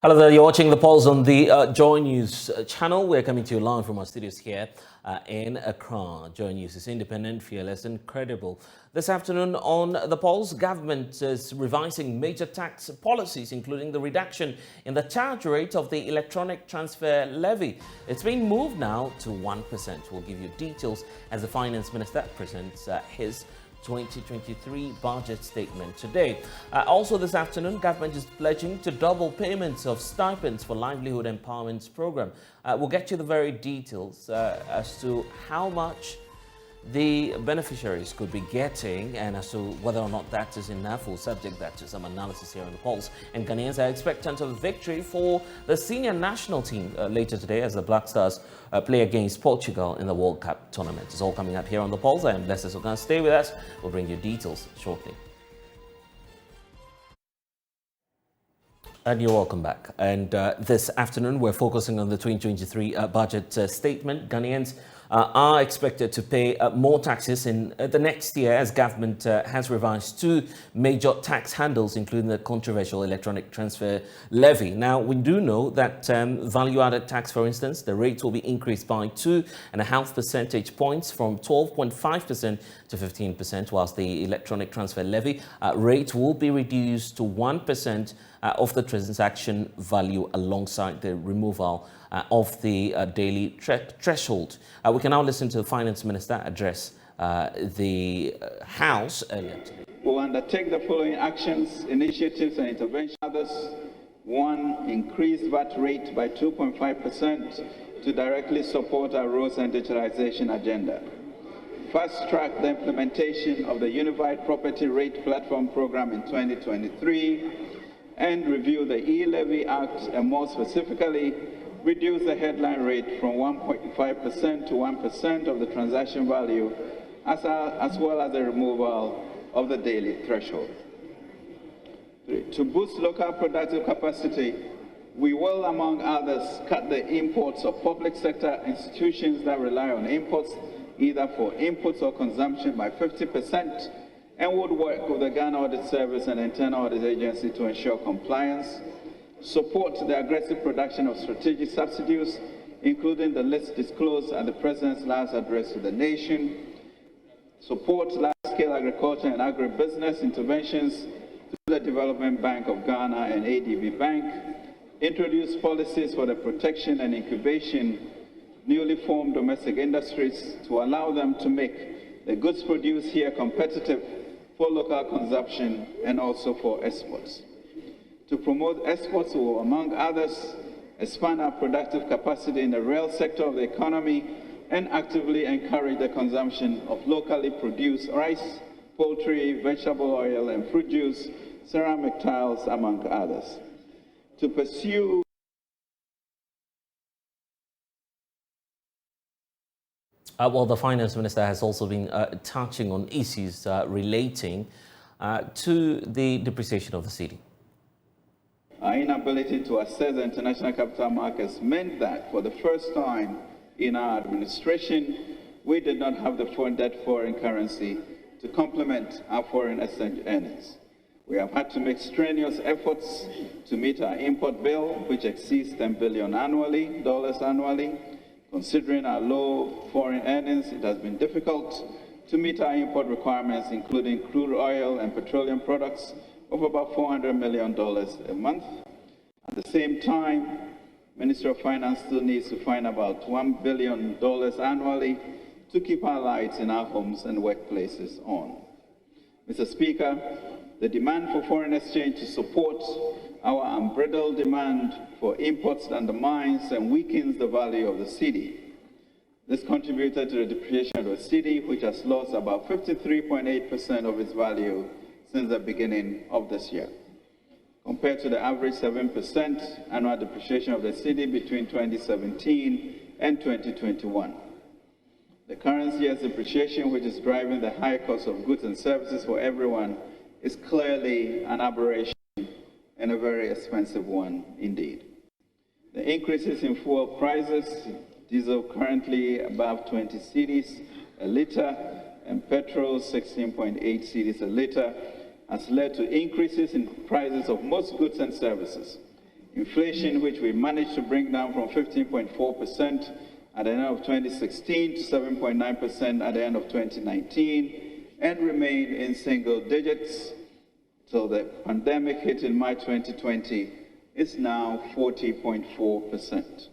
Hello there, you're watching The Pulse on the JoyNews channel. We're coming to you live from our studios here in Accra. JoyNews is independent, fearless and credible. This afternoon on The Pulse, government is revising major tax policies, including the reduction in the charge rate of the electronic transfer levy. It's been moved now to 1%. We'll give you details as the Finance Minister presents his 2023 budget statement today. Also this afternoon, government is pledging to double payments of stipends for livelihood empowerment program. We'll get you the very details as to how much the beneficiaries could be getting and as to whether or not that is enough. We'll subject that to some analysis here on The Pulse. And Ghanaians are expectant of victory for the senior national team later today as the Black Stars play against Portugal in the World Cup tournament. It's all coming up here on The Pulse. I am blessed. So stay with us. We'll bring you details shortly. And you're welcome back. And this afternoon, we're focusing on the 2023 budget statement. Ghanaians are expected to pay more taxes in the next year as government has revised two major tax handles, including the controversial electronic transfer levy. Now, we do know that value-added tax, for instance, the rate will be increased by 2.5 percentage points from 12.5% to 15%, whilst the electronic transfer levy rate will be reduced to 1% of the transaction value alongside the removal of the daily threshold. We can now listen to the Finance Minister address the House earlier today. We will undertake the following actions, initiatives and interventions. Others, one, increase VAT rate by 2.5% to directly support our roads and digitalization agenda. Fast track the implementation of the Unified Property Rate Platform Program in 2023 and review the E-levy Act and more specifically reduce the headline rate from 1.5% to 1% of the transaction value as well as the removal of the daily threshold. 3. To boost local productive capacity, we will, among others, cut the imports of public sector institutions that rely on imports, either for inputs or consumption, by 50%, and would work with the Ghana Audit Service and Internal Audit Agency to ensure compliance, support the aggressive production of strategic subsidies, including the list disclosed at the President's last address to the nation, support large-scale agriculture and agribusiness interventions through the Development Bank of Ghana and ADB Bank, introduce policies for the protection and incubation newly formed domestic industries to allow them to make the goods produced here competitive for local consumption and also for exports. To promote exports, we will, among others, expand our productive capacity in the rail sector of the economy and actively encourage the consumption of locally produced rice, poultry, vegetable oil, and fruit juice, ceramic tiles, among others. To pursue Well, the Finance Minister has also been touching on issues relating to the depreciation of the cedi. Our inability to access the international capital markets meant that for the first time in our administration, we did not have the foreign currency to complement our foreign exchange earnings. We have had to make strenuous efforts to meet our import bill, which exceeds $10 billion annually. Considering our low foreign earnings, it has been difficult to meet our import requirements, including crude oil and petroleum products, of about $400 million a month. At the same time, Ministry of Finance still needs to find about $1 billion annually to keep our lights in our homes and workplaces on. Mr. Speaker, the demand for foreign exchange to support our unbridled demand for imports undermines and weakens the value of the cedi. This contributed to the depreciation of the cedi, which has lost about 53.8% of its value since the beginning of this year, compared to the average 7% annual depreciation of the cedi between 2017 and 2021. The current year's depreciation, which is driving the high cost of goods and services for everyone, is clearly an aberration and a very expensive one indeed. The increases in fuel prices, diesel currently above 20 cedis a litre and petrol 16.8 cedis a litre, has led to increases in prices of most goods and services. Inflation, which we managed to bring down from 15.4% at the end of 2016 to 7.9% at the end of 2019, and remained in single digits till the pandemic hit in March 2020, is now 40.4%.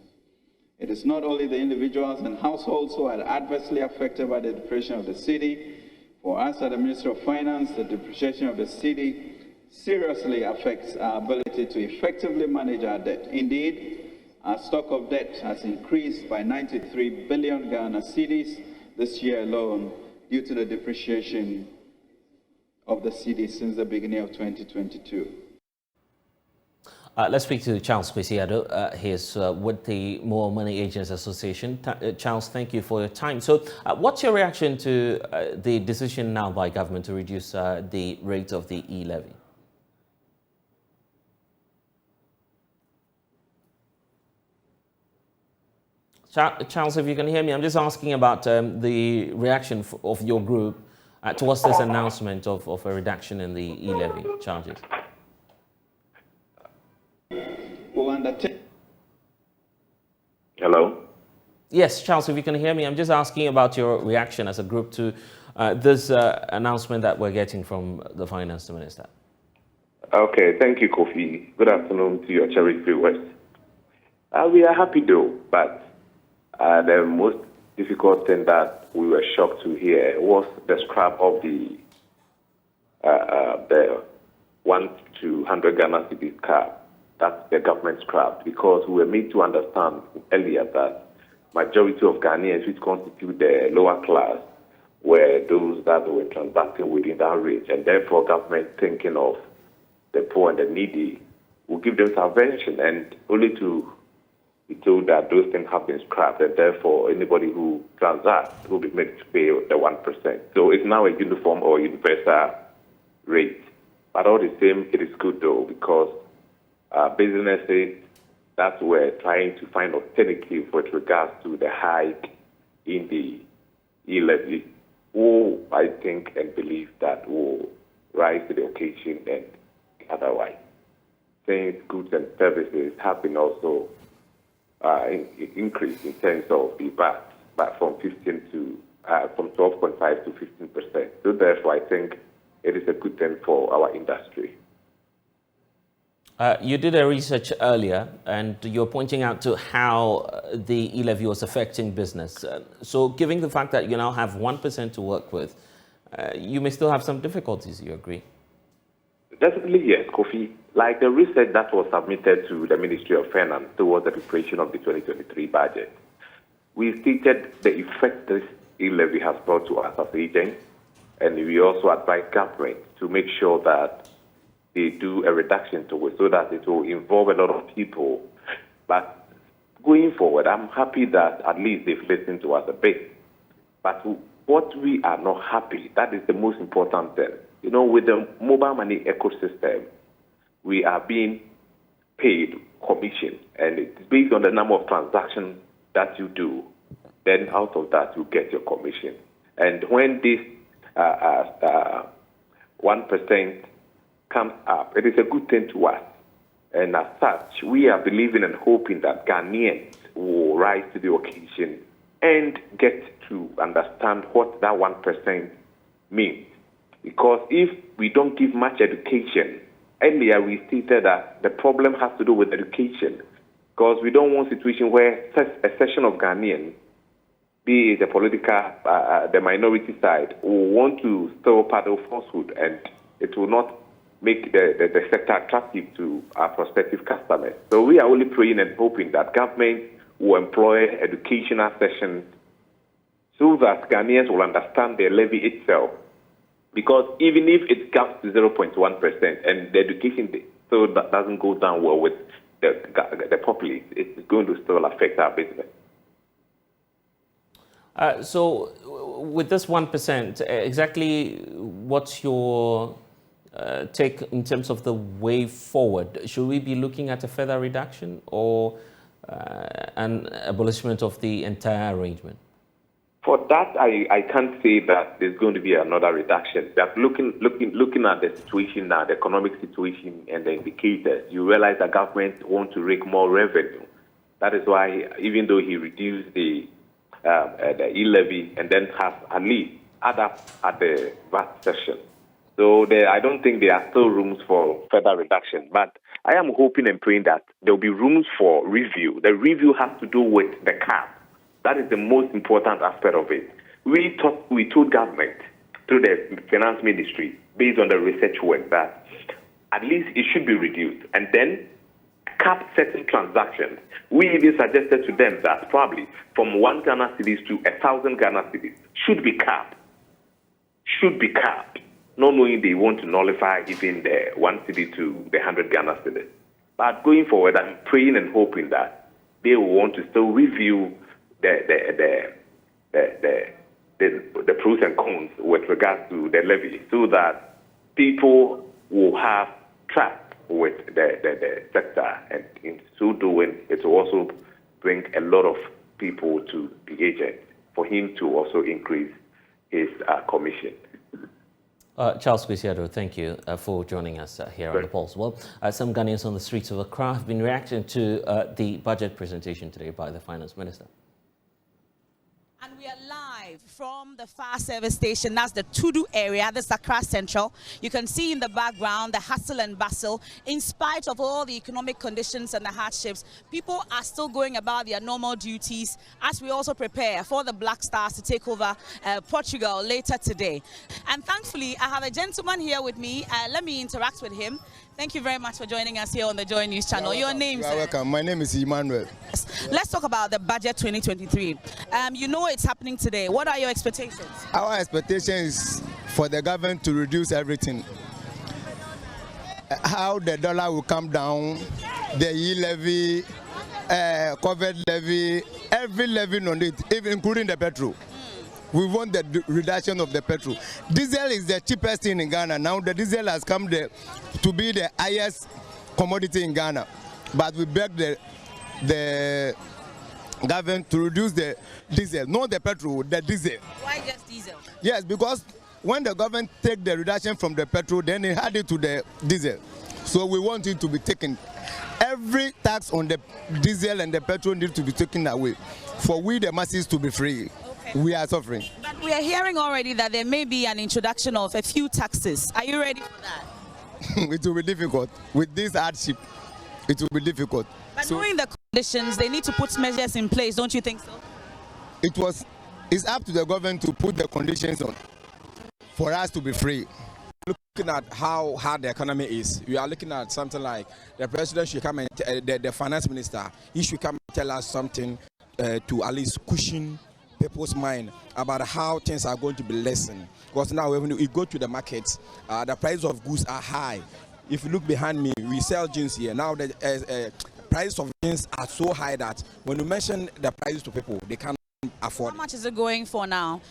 It is not only the individuals and households who are adversely affected by the depreciation of the cedi. For us at the Ministry of Finance, the depreciation of the cedi seriously affects our ability to effectively manage our debt. Indeed, our stock of debt has increased by 93 billion Ghana cedis this year alone due to the depreciation of the cedi since the beginning of 2022. Let's speak to Charles Kwesiado. He's with the More Money Agents Association. Charles, thank you for your time. So what's your reaction to the decision now by government to reduce the rate of the E-levy? Charles, if you can hear me, I'm just asking about the reaction of your group towards this announcement of a reduction in the E-levy charges. Hello? Yes, Charles, if you can hear me, I'm just asking about your reaction as a group to this announcement that we're getting from the Finance Minister. Okay, thank you, Kofi. Good afternoon to your cherry viewers. We are happy though, but the most difficult thing that we were shocked to hear was the scrap of the 1 to 100 Ghana cedis cap. That's the government scrap, because we were made to understand earlier that majority of Ghanaians, which constitute the lower class, were those that were transacting within that range, and therefore government thinking of the poor and the needy will give them subvention, and only to be told that those things have been scrapped, and therefore anybody who transacts will be made to pay the 1%. So it's now a uniform or universal rate. But all the same, it is good though, because businesses that were trying to find alternative with regards to the hike in the E-levy, who I think and believe that will rise to the occasion and otherwise. Since goods and services have been also increased in terms of the VAT, but from 12.5 to 15%. So therefore, I think it is a good thing for our industry. You did a research earlier, and you're pointing out to how the E-levy was affecting business. So given the fact that you now have 1% to work with, you may still have some difficulties, you agree? Definitely, yes, Kofi. Like the research that was submitted to the Ministry of Finance towards the preparation of the 2023 budget, we stated the effect this E-levy has brought to us as agents, and we also advise government to make sure that they do a reduction to it so that it will involve a lot of people. But going forward, I'm happy that at least they've listened to us a bit. But what we are not happy, that is the most important thing. You know, with the mobile money ecosystem, we are being paid commission, and it's based on the number of transactions that you do. Then out of that, you get your commission. And when this 1% comes up, it is a good thing to us. And as such, we are believing and hoping that Ghanaians will rise to the occasion and get to understand what that 1% means. Because if we don't give much education, earlier we stated that the problem has to do with education, because we don't want a situation where a section of Ghanaians, be it the political, the minority side, will want to still peddle falsehood, and it will not make the sector attractive to our prospective customers. So we are only praying and hoping that government will employ educational sessions so that Ghanaians will understand the levy itself. Because even if it comes to 0.1% and the education still doesn't go down well with the populace, it's going to still affect our business. So with this 1%, exactly what's your take in terms of the way forward? Should we be looking at a further reduction or an abolishment of the entire arrangement? For that, I can't say that there's going to be another reduction. That looking at the situation now, the economic situation and the indicators, you realize that government wants to rake more revenue. That is why, even though he reduced the E-levy and then has at least add up at the VAT section. So I don't think there are still rooms for further reduction. But I am hoping and praying that there will be rooms for review. The review has to do with the cap. That is the most important aspect of it. We told government through the finance ministry, based on the research work, that at least it should be reduced. And then cap certain transactions. We even suggested to them that probably from 1 Ghana cedis to 1,000 Ghana cedis should be capped. Not knowing they want to nullify even the 1 cedi to the 100 Ghana cedis. But going forward, I'm praying and hoping that they will want to still review the pros and cons with regards to the levy, so that people will have trust with the sector, and in so doing, it will also bring a lot of people to the agent for him to also increase his commission. Charles Kwesiado, thank you for joining us here on The Pulse. Well, some Ghanaians on the streets of Accra have been reacting to the budget presentation today by the Finance Minister. And we are live from the fire service station. That's the Tudu area. This is Accra Central. You can see in the background the hustle and bustle. In spite of all the economic conditions and the hardships, people are still going about their normal duties as we also prepare for the Black Stars to take over Portugal later today. And thankfully, I have a gentleman here with me. Let me interact with him. Thank you very much for joining us here on the Joy News channel. Your name, sir? You're welcome. My name is Emmanuel. Let's talk about the budget 2023. You know it's happening today. What are your expectations? Our expectation is for the government to reduce everything. How the dollar will come down, the E-levy, COVID levy, every levy on it, even including the petrol. We want the reduction of the petrol. Diesel is the cheapest thing in Ghana. Now the diesel has come to be the highest commodity in Ghana. But we beg the government to reduce the diesel, not the petrol, the diesel. Why just diesel? Yes, because when the government take the reduction from the petrol, then they add it to the diesel. So we want it to be taken. Every tax on the diesel and the petrol needs to be taken away for we the masses to be free. We are suffering. But we are hearing already that there may be an introduction of a few taxes. Are you ready for that? It will be difficult. With this hardship, it will be difficult. But knowing the conditions, they need to put measures in place, don't you think so? It's up to the government to put the conditions on for us to be free. Looking at how hard the economy is, we are looking at something like the president should come and the finance minister, he should come and tell us something to at least cushion people's mind about how things are going to be lessened. Because now when we go to the markets, the price of goods are high. If you look behind me, we sell jeans here. Now the price of jeans are so high that when you mention the price to people, they can't afford. How much is it going for now?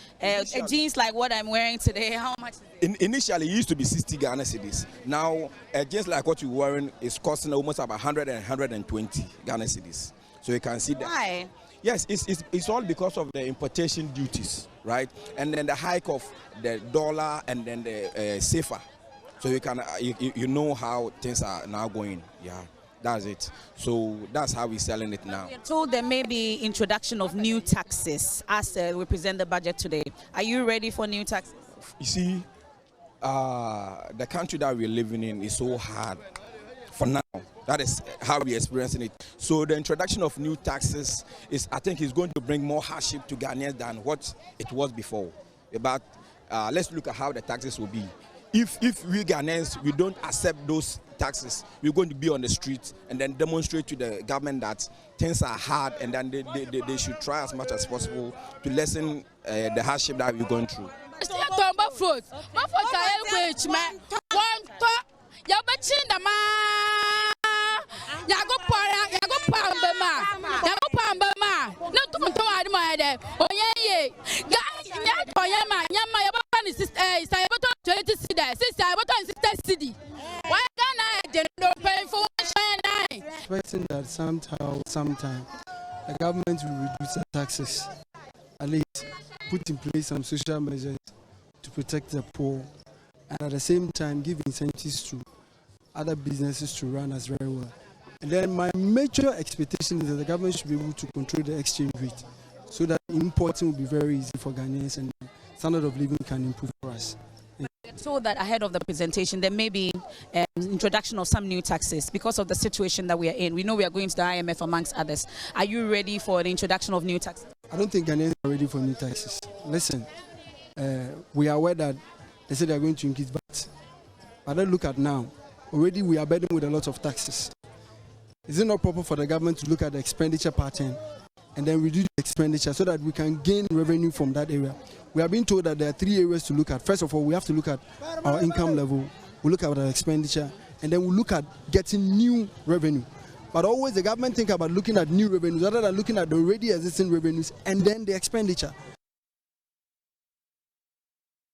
Jeans like what I'm wearing today, how much is it? Initially, it used to be 60 Ghana cedis. Now, jeans like what you're wearing is costing almost about 100 and 120 Ghana cedis. So you can see that. Why? Yes, it's all because of the importation duties, right? And then the hike of the dollar and then the CFA. So you can you know how things are now going. Yeah, that's it. So that's how we're selling it now. We're told there may be introduction of new taxes as we present the budget today. Are you ready for new taxes? You see, the country that we're living in is so hard for now. That is how we're experiencing it. So the introduction of new taxes I think, is going to bring more hardship to Ghanaians than what it was before. But let's look at how the taxes will be. If we Ghanaians, we don't accept those taxes, we're going to be on the streets and then demonstrate to the government that things are hard, and then they should try as much as possible to lessen the hardship that we're going through. Expecting that sometime the government will reduce the taxes. at least put in place some social measures to protect the poor, and at the same time give incentives to other businesses to run as very well. And then my major expectation is that the government should be able to control the exchange rate so that importing will be very easy for Ghanaians and the standard of living can improve for us. So that ahead of the presentation, there may be introduction of some new taxes because of the situation that we are in. We know we are going to the IMF amongst others. Are you ready for the introduction of new taxes? I don't think Ghanaians are ready for new taxes. Listen, we are aware that they said they are going to increase, but don't look at now. Already we are burdened with a lot of taxes. Is it not proper for the government to look at the expenditure pattern and then reduce the expenditure so that we can gain revenue from that area? We are being told that there are 3 areas to look at. First of all, we have to look at our income level, we look at our expenditure, and then we look at getting new revenue. But always the government think about looking at new revenues rather than looking at the already existing revenues and then the expenditure.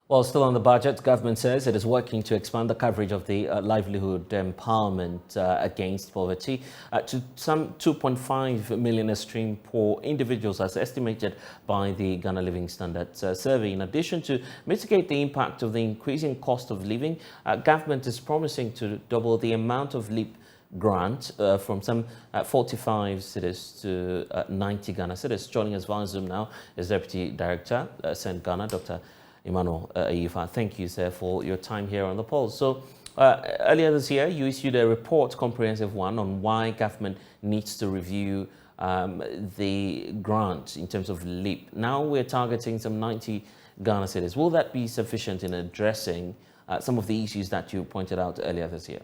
Well, still on the budget, government says it is working to expand the coverage of the livelihood empowerment against poverty to some 2.5 million extreme poor individuals as estimated by the Ghana Living Standards survey. In addition to mitigate the impact of the increasing cost of living, government is promising to double the amount of LEAP grant from some 45 cities to 90 Ghana cities. Joining us via Zoom now is Deputy Director, Send Ghana, Dr. Emmanuel Ayifa. Thank you, sir, for your time here on the Pulse. So earlier this year, you issued a report, comprehensive one, on why government needs to review the grant in terms of LEAP. Now we're targeting some 90 Ghana cities. Will that be sufficient in addressing some of the issues that you pointed out earlier this year?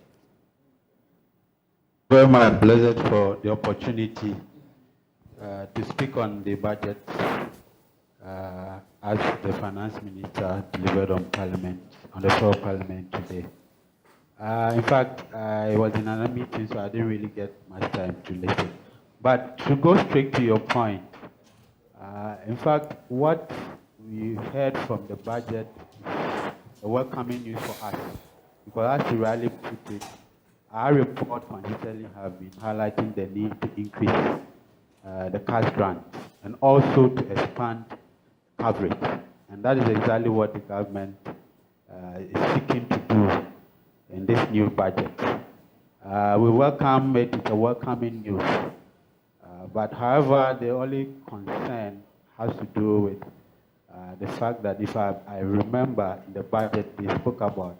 Very much blessed for the opportunity to speak on the budget as the Finance Minister delivered on Parliament, on the floor of Parliament today. In fact, I was in another meeting, so I didn't really get much time to listen. But to go straight to your point, in fact, what we heard from the budget is a welcoming news for us. Because as you rightly put it, our report consistently have been highlighting the need to increase the cash grant and also to expand coverage. And that is exactly what the government is seeking to do in this new budget. We welcome it, it's a welcoming news. But however, the only concern has to do with the fact that if I remember in the budget, they spoke about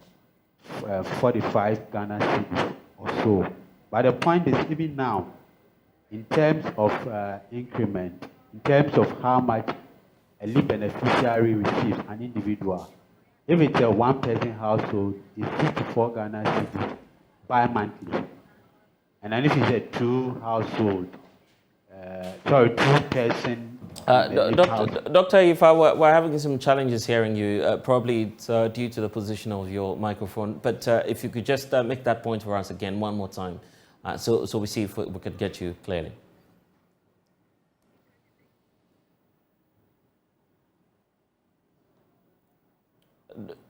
45 Ghana cedis or so. But the point is, even now, in terms of increment, in terms of how much a LEAP beneficiary receives, an individual, if it's a one-person household, it's 54 Ghana cedis bi-monthly. And then if it's a two-person, Doctor, if we're having some challenges hearing you, probably it's due to the position of your microphone, but if you could just make that point for us again one more time, so we see if we could get you clearly.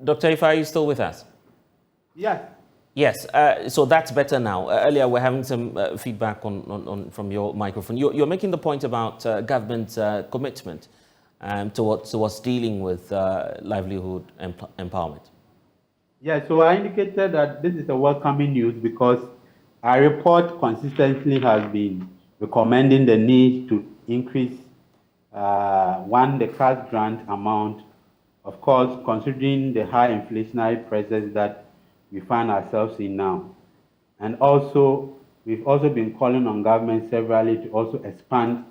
Dr. Ifa, are you still with us? Yes. Yes, so that's better now. Earlier, we're having some feedback from your microphone. You're making the point about government's commitment towards dealing with livelihood empowerment. Yeah, so I indicated that this is a welcoming news because our report consistently has been recommending the need to increase, the cash grant amount, of course, considering the high inflationary pressures that we find ourselves in now. And also, we've also been calling on government severally to also expand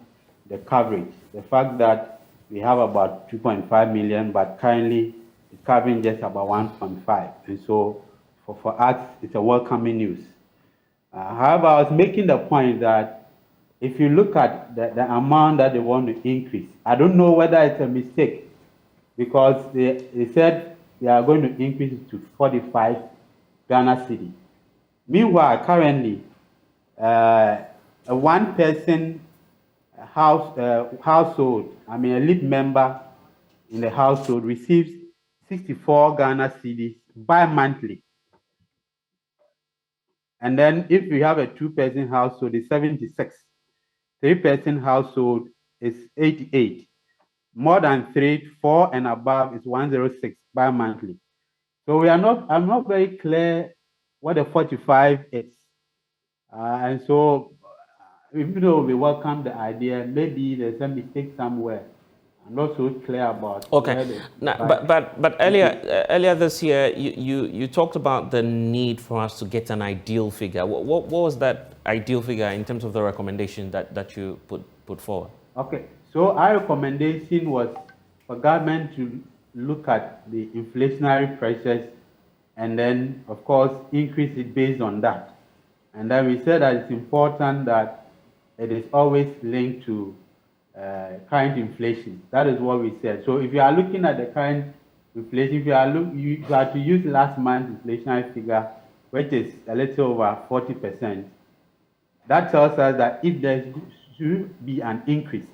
the coverage. The fact that we have about 2.5 million, but currently it's covering just about 1.5. And so for us, it's a welcoming news. However, I was making the point that if you look at the amount that they want to increase, I don't know whether it's a mistake because they said they are going to increase it to 45 Ghana cedi. Meanwhile, currently, a one-person household, a LEAP member in the household receives 64 Ghana cedis bi-monthly. And then if you have a two-person household, it's 76. Three-person household is 88. more than 3, 4 and above is 106 bi-monthly. So I'm not very clear what the 45 is. And so, even though we welcome the idea, maybe there's a mistake somewhere. I'm not so clear about. Okay. Now, but earlier this year, you talked about the need for us to get an ideal figure. What was that ideal figure in terms of the recommendation that you put forward? Okay. So our recommendation was for government to look at the inflationary pressures and then, of course, increase it based on that. And then we said that it's important that it is always linked to current inflation. That is what we said. So if you are looking at the current inflation, if you are to use last month's inflationary figure, which is a little over 40%, that tells us that if there should be an increase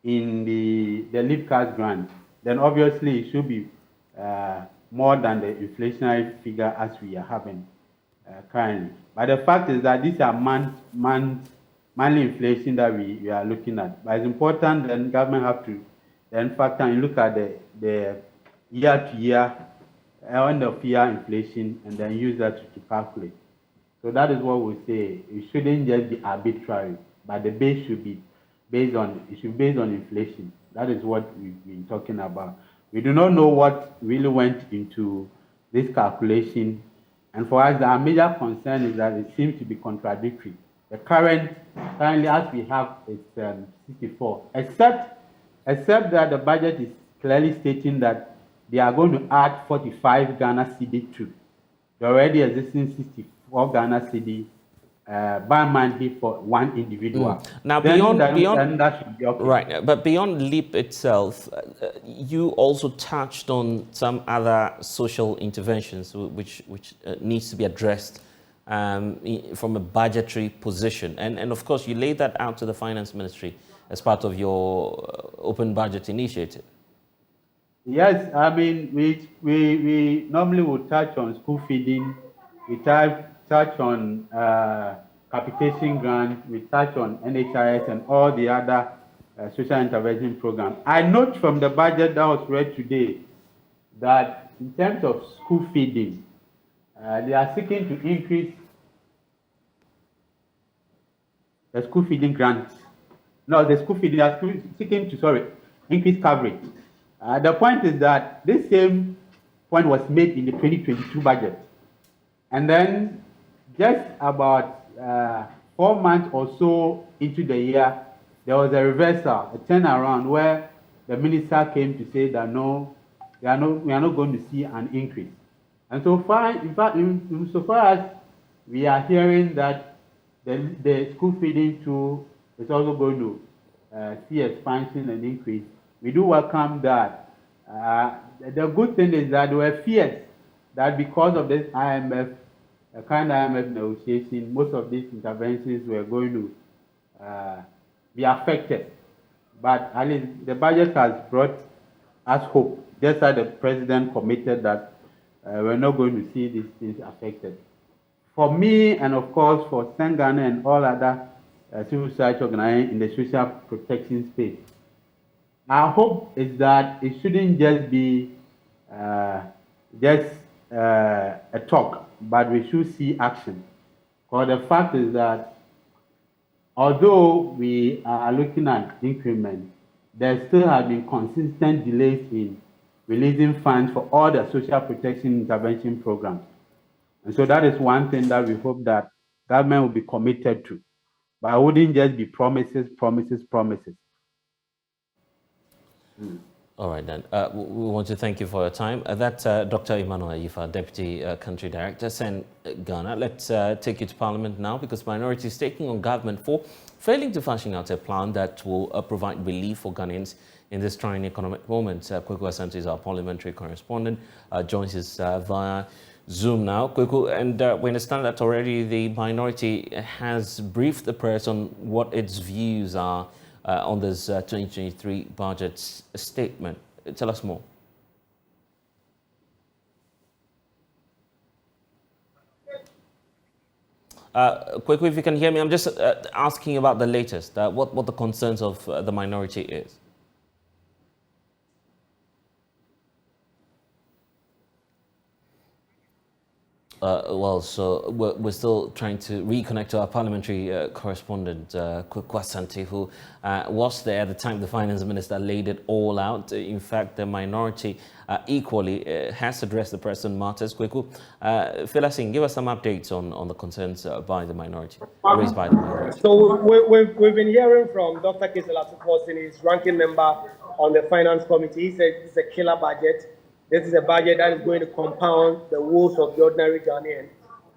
in the leave cash grant, then obviously it should be more than the inflationary figure as we are having currently. But the fact is that these are monthly inflation that we are looking at. But it's important that government have to then factor and look at the year-to-year, end-of-year inflation, and then use that to calculate. So that is what we say. It shouldn't just be arbitrary, but the base should be based on inflation. That is what we've been talking about. We do not know what really went into this calculation. And for us, our major concern is that it seems to be contradictory. The currently as we have is 64, except that the budget is clearly stating that they are going to add 45 Ghana cedi to the already existing 64 Ghana cedi bi-monthly for one individual. Now, then that should be okay. Right, but beyond LEAP itself, you also touched on some other social interventions which needs to be addressed from a budgetary position. And of course, you laid that out to the Finance Ministry as part of your open budget initiative. Yes, I mean, we normally would touch on school feeding, we touch on capitation grant, we touch on NHIS and all the other social intervention programs. I note from the budget that was read today that in terms of school feeding, they are seeking to increase the school feeding grants. No, the school feeding, they are seeking to, increase coverage. The point is that this same point was made in the 2022 budget. And then just about 4 months or so into the year, there was a reversal, a turnaround where the minister came to say that no, we are not going to see an increase. And so far, in fact, insofar as we are hearing that the school feeding too is also going to see expansion and increase, we do welcome that. The good thing is that there were fears that because of this IMF, current IMF negotiation, most of these interventions were going to be affected. But at least the budget has brought us hope, just as the president committed that we're not going to see these things affected. For me, and of course for Ghana and all other civil society organizations in the social protection space, our hope is that it shouldn't just be a talk, but we should see action. Because the fact is that although we are looking at increments, there still have been consistent delays in releasing funds for all the social protection intervention programs. And so that is one thing that we hope that government will be committed to. But it wouldn't just be promises. All right, then. We want to thank you for your time. That's Dr. Emmanuel Ayifa, Deputy Country Director, SEN Ghana. Let's take you to Parliament now, because minority is taking on government for failing to fashion out a plan that will provide relief for Ghanaians in this trying economic moment. Kweku Asante is our parliamentary correspondent, joins us via Zoom now. Kweku, and we understand that already the minority has briefed the press on what its views are on this 2023 budget statement. Tell us more. Quickly, if you can hear me, I'm just asking about the latest, what the concerns of the minority is. So we're still trying to reconnect to our parliamentary correspondent, Kwekwa Asante, who was there at the time the finance minister laid it all out. In fact, the minority equally has addressed the press on matters. Kweku, Phila Singh, give us some updates on the concerns by the minority, raised by the minority. So we've been hearing from Dr. Kisela Tuposin, his ranking member on the finance committee. He said it's a killer budget. This is a budget that is going to compound the woes of the ordinary Ghanaian.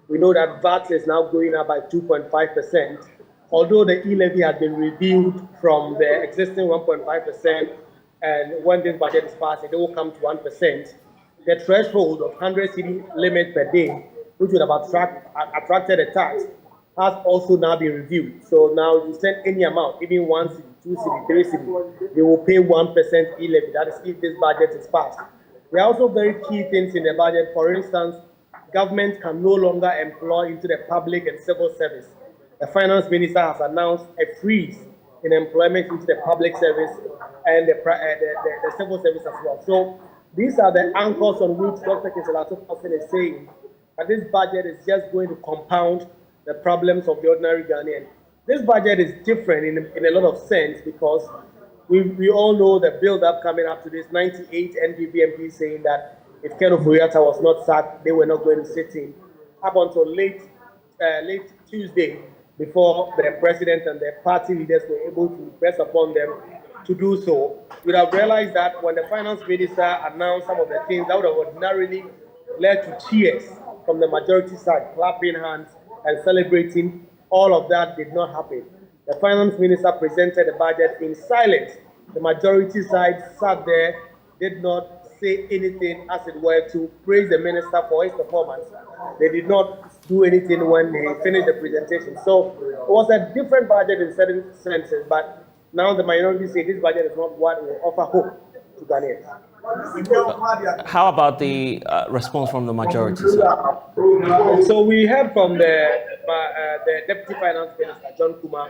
We know that VAT is now going up by 2.5%. Although the E-levy has been reviewed from the existing 1.5%, and when this budget is passed, it will come to 1%. The threshold of 100 cedi limit per day, which would have attracted a tax, has also now been reviewed. So now you send any amount, even 1 cedi, 2 cedi, 3 cedi, they will pay 1% E-levy. That is if this budget is passed. There are also very key things in the budget. For instance, government can no longer employ into the public and civil service. The finance minister has announced a freeze in employment into the public service and the civil service as well. So these are the anchors on which Dr. Kisela Tuposin is saying that this budget is just going to compound the problems of the ordinary Ghanaian. This budget is different in a lot of sense because we all know the build-up coming up to this 98 NPP MPs saying that if Ken Ofori-Atta was not sacked, they were not going to sit in. Up until late Tuesday, before the president and the party leaders were able to press upon them to do so, you would have realized that when the finance minister announced some of the things that would have ordinarily led to cheers from the majority side, clapping hands and celebrating, all of that did not happen. The finance minister presented the budget in silence. The majority side sat there, did not say anything, as it were, to praise the minister for his performance. They did not do anything when they finished the presentation. So it was a different budget in certain senses, but now the minority say this budget is not what will offer hope to Ghanaians. How about the response from the majority side? So we heard from the Deputy Finance Minister, John Kumar.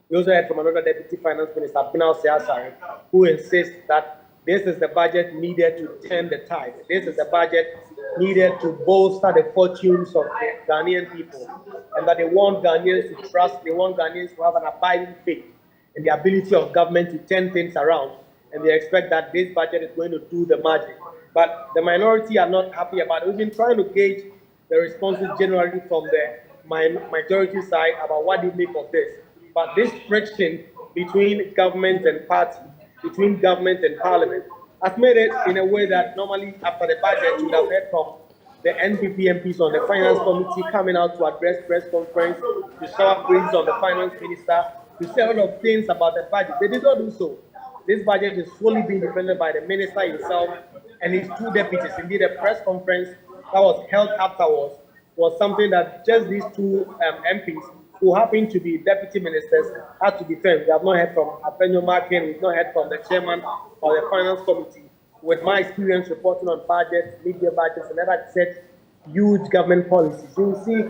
We also heard from another Deputy Finance Minister, Binal Siasari, who insists that this is the budget needed to turn the tide. This is the budget needed to bolster the fortunes of the Ghanaian people, and that they want Ghanaians to trust, they want Ghanaians to have an abiding faith in the ability of government to turn things around, and they expect that this budget is going to do the magic. But the minority are not happy about it. We've been trying to gauge the responses generally from the majority side about what they make of this. But this friction between government and party, between government and parliament, has made it in a way that normally after the budget you would have heard from the NPP MPs on the finance committee coming out to address press conference, to shower praise on the finance minister, to say a lot of things about the budget. They did not do so. This budget is fully being defended by the minister himself and his two deputies. Indeed, a press conference that was held afterwards was something that just these two MPs, who happen to be deputy ministers, had to defend. We have not heard from Apenyo Markin, we've not heard from the chairman of the finance committee. With my experience reporting on budgets, media budgets, and other set huge government policies, you will see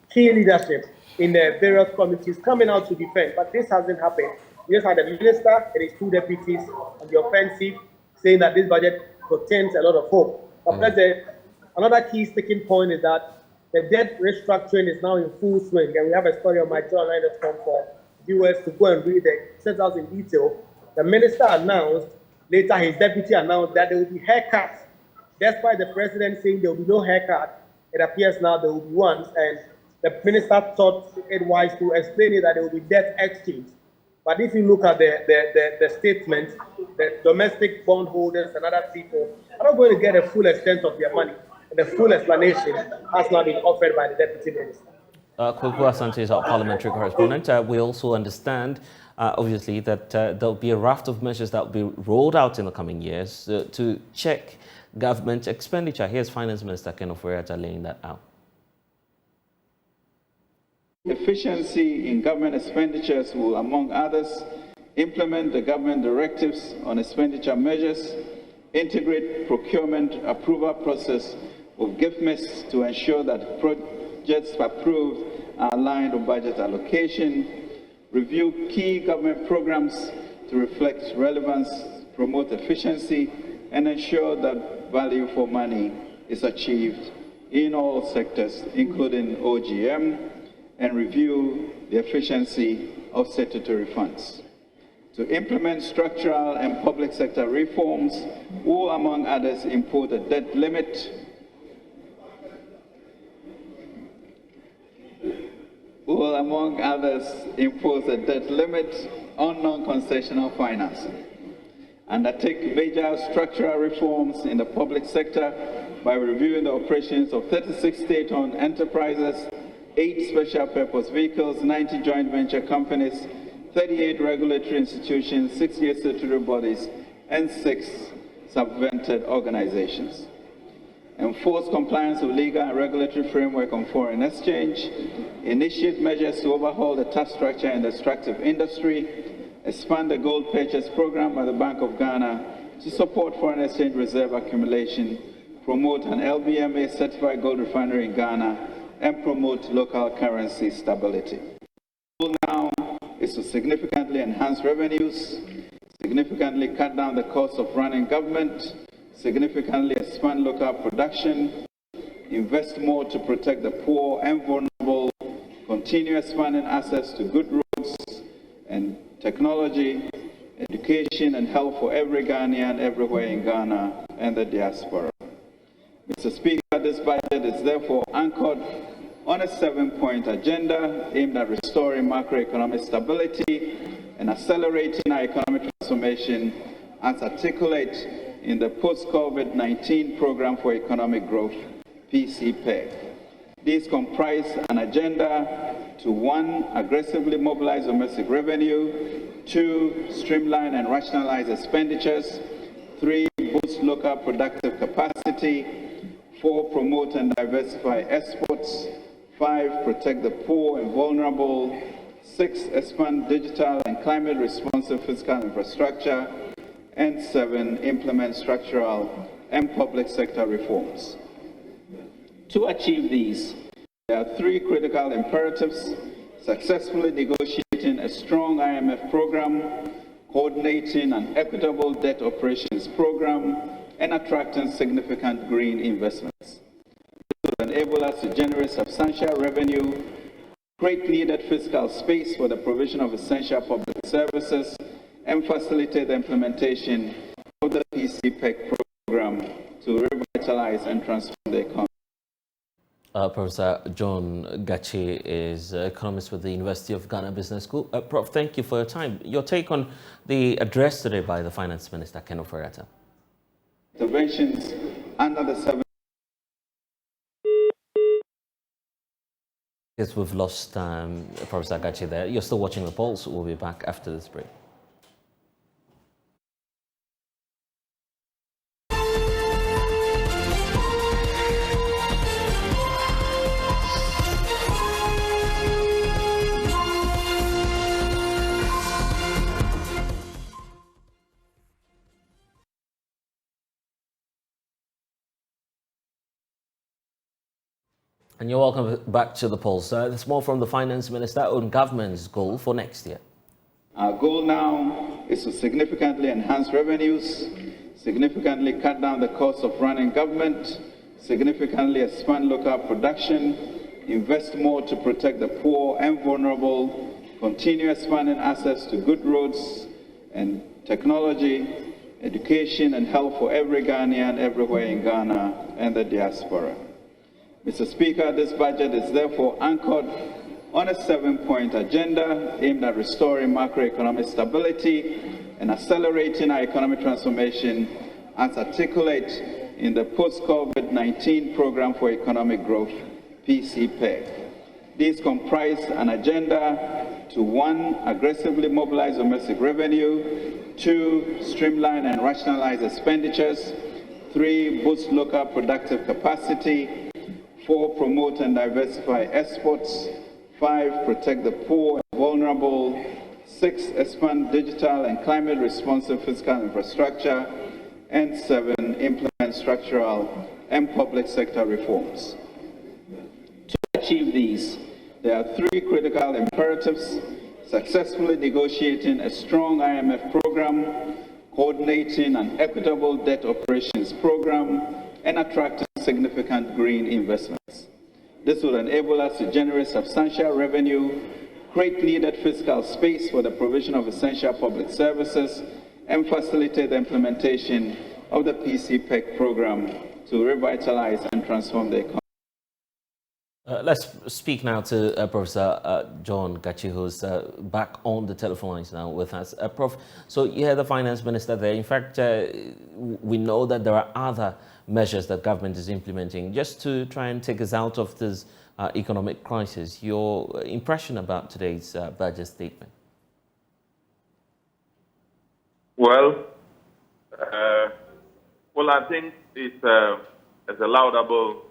key leadership in the various committees coming out to defend. But this hasn't happened. We just had the minister and his two deputies on the offensive, saying that this budget contains a lot of hope. But another key sticking point is that the debt restructuring is now in full swing, and we have a story on myjoyonline.com for viewers to go and read it. It sets out in detail. The minister announced, later his deputy announced, that there will be haircuts. Despite the president saying there will be no haircut, it appears now there will be ones, and the minister thought it wise to explain it that there will be debt exchange. But if you look at the statement, the domestic bondholders and other people are not going to get a full extent of their money. And the full explanation has now been offered by the deputy minister. Kwekwa Asante is our parliamentary correspondent. We also understand, obviously, that there'll be a raft of measures that will be rolled out in the coming years to check government expenditure. Here's Finance Minister Ken Ofori-Atta laying that out. Efficiency in government expenditures will, among others, implement the government directives on expenditure measures, integrate procurement approval process of gift lists to ensure that projects approved are aligned on budget allocation, review key government programs to reflect relevance, promote efficiency, and ensure that value for money is achieved in all sectors, including OGM, and review the efficiency of statutory funds. To implement structural and public sector reforms, will, among others, impose a debt limit on non-concessional financing, undertake major structural reforms in the public sector by reviewing the operations of 36 state-owned enterprises, 8 special purpose vehicles, 90 joint venture companies, 38 regulatory institutions, 68 statutory bodies, and 6 subvented organizations. Enforce compliance with legal and regulatory framework on foreign exchange, initiate measures to overhaul the tax structure in the extractive industry, expand the gold purchase program by the Bank of Ghana to support foreign exchange reserve accumulation, promote an LBMA certified gold refinery in Ghana, and promote local currency stability. The goal now is to significantly enhance revenues, significantly cut down the cost of running government, significantly expand local production, invest more to protect the poor and vulnerable, continue expanding access to good roads and technology, education and health for every Ghanaian everywhere in Ghana and the diaspora. Mr. Speaker, this budget is therefore anchored on a 7-point agenda aimed at restoring macroeconomic stability and accelerating our economic transformation as articulated in the Post-COVID-19 Program for Economic Growth, PCPEG. These comprise an agenda to 1. Aggressively mobilize domestic revenue, 2. Streamline and rationalize expenditures, 3. Boost local productive capacity, 4. Promote and diversify exports, 5. Protect the poor and vulnerable, 6. Expand digital and climate responsive fiscal infrastructure, and 7. Implement structural and public sector reforms. To achieve these, there are 3 critical imperatives: successfully negotiating a strong IMF program, coordinating an equitable debt operations program, and attracting significant green investments. This will enable us to generate substantial revenue, create needed fiscal space for the provision of essential public services, and facilitate the implementation of the PCPEG program to revitalize and transform the economy. Professor John Gachi is economist with the University of Ghana Business School. Prof, thank you for your time. Your take on the address today by the Finance Minister, Ken Ofori-Atta. Interventions under the 7. Yes, we've lost Professor Gachi there. You're still watching The Pulse. We'll be back after this break. And you're welcome back to The Pulse. There's more from the Finance Minister on government's goal for next year. Our goal now is to significantly enhance revenues, significantly cut down the cost of running government, significantly expand local production, invest more to protect the poor and vulnerable, continue expanding access to good roads and technology, education and health for every Ghanaian everywhere in Ghana and the diaspora. Mr. Speaker, this budget is therefore anchored on a 7-point agenda aimed at restoring macroeconomic stability and accelerating our economic transformation as articulated in the Post-COVID-19 Program for Economic Growth, PCPEG. These comprise an agenda to 1. Aggressively mobilize domestic revenue, 2. Streamline and rationalize expenditures, 3. Boost local productive capacity, 4. Promote and diversify exports, 5. Protect the poor and vulnerable, 6. Expand digital and climate responsive fiscal infrastructure, and 7. Implement structural and public sector reforms. To achieve these, there are 3 critical imperatives: successfully negotiating a strong IMF program, coordinating an equitable debt operations program, and attracting significant green investments. This will enable us to generate substantial revenue, create needed fiscal space for the provision of essential public services, and facilitate the implementation of the PCPEC program to revitalize and transform the economy. Let's speak now to Professor John Gachi, who's back on the telephone lines now with us. Prof, so you heard the finance minister there. In fact, we know that there are other measures that government is implementing just to try and take us out of this economic crisis. Your impression about today's budget statement? Well, I think it's a laudable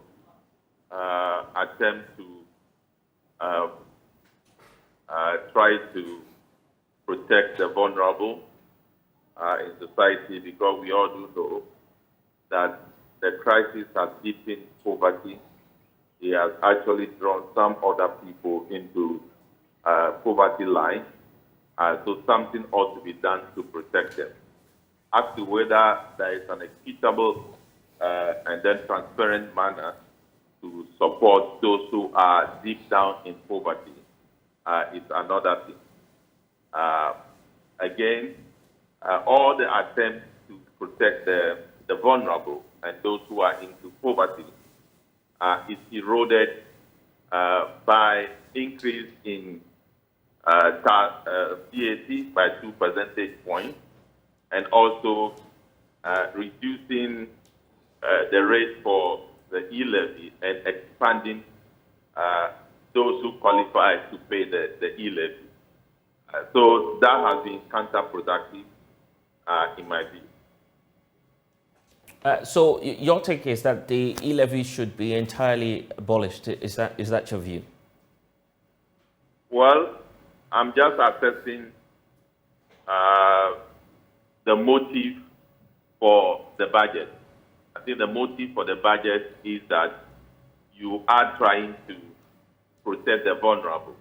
attempt to try to protect the vulnerable in society, because we all do know that the crisis has deepened poverty. It has actually drawn some other people into poverty line. So something ought to be done to protect them. As to whether there is an equitable and then transparent manner to support those who are deep down in poverty is another thing. Again, all the attempts to protect the vulnerable and those who are into poverty is eroded by increase in VAT by 2 percentage points, and also reducing the rate for the E-levy and expanding those who qualify to pay the E-levy. So that has been counterproductive in my view. So your take is that the E-levy should be entirely abolished. Is that your view? Well, I'm just assessing the motive for the budget. I think the motive for the budget is that you are trying to protect the vulnerable.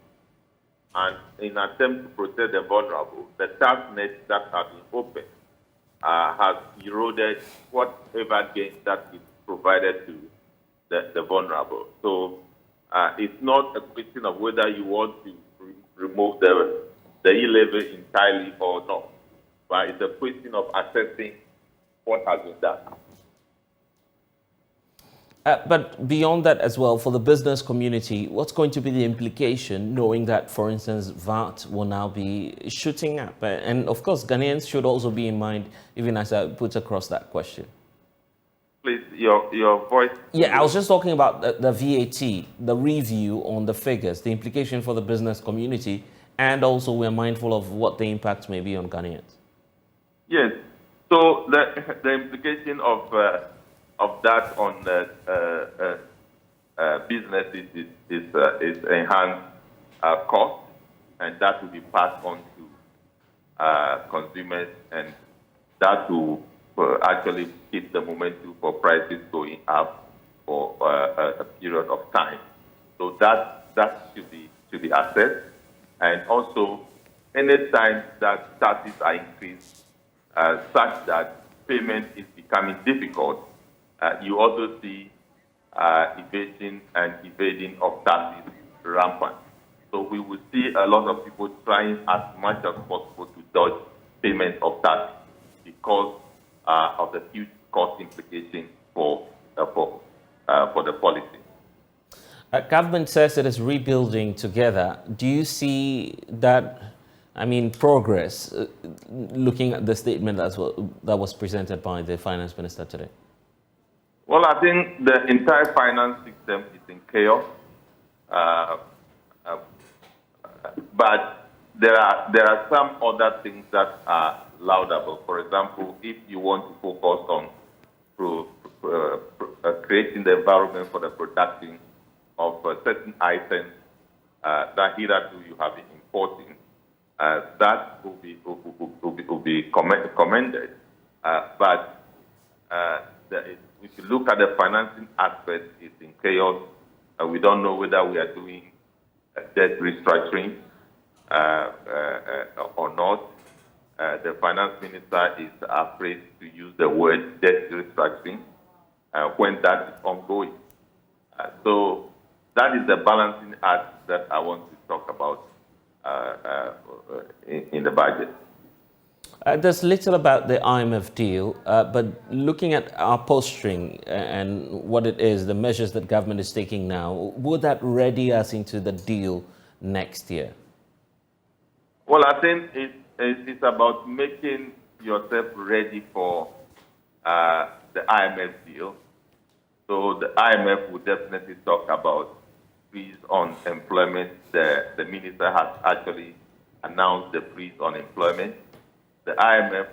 And in an attempt to protect the vulnerable, the tax net that has been opened has eroded whatever gain that is provided to the vulnerable. So it's not a question of whether you want to remove the E-levy entirely or not, but it's a question of assessing what has been done. But beyond that as well, for the business community, what's going to be the implication, knowing that, for instance, VAT will now be shooting up? And of course, Ghanaians should also be in mind, even as I put across that question. Please, your voice. Yeah, I was just talking about the VAT, the review on the figures, the implication for the business community, and also we're mindful of what the impact may be on Ghanaians. Yes. So the implication of that on businesses is enhanced cost, and that will be passed on to consumers, and that will actually keep the momentum for prices going up for a period of time. So that should be assessed, and also any time that taxes are increased such that payment is becoming difficult, you also see evasion and evading of taxes rampant. So we will see a lot of people trying as much as possible to dodge payment of taxes because of the huge cost implications for the policy. Government says it is rebuilding together. Do you see that, progress, looking at the statement as well that was presented by the finance minister today? Well, I think the entire finance system is in chaos, but there are some other things that are laudable. For example, if you want to focus on creating the environment for the production of certain items that hitherto you have been importing, that will be commended. But if you look at the financing aspect, it's in chaos. We don't know whether we are doing debt restructuring or not. The finance minister is afraid to use the word debt restructuring when that is ongoing. So that is the balancing act that I want to talk about in the budget. There's little about the IMF deal, but looking at our posturing and what it is, the measures that government is taking now, would that ready us into the deal next year? Well, I think it's about making yourself ready for the IMF deal. So the IMF will definitely talk about freeze on employment. The minister has actually announced the freeze on employment. The IMF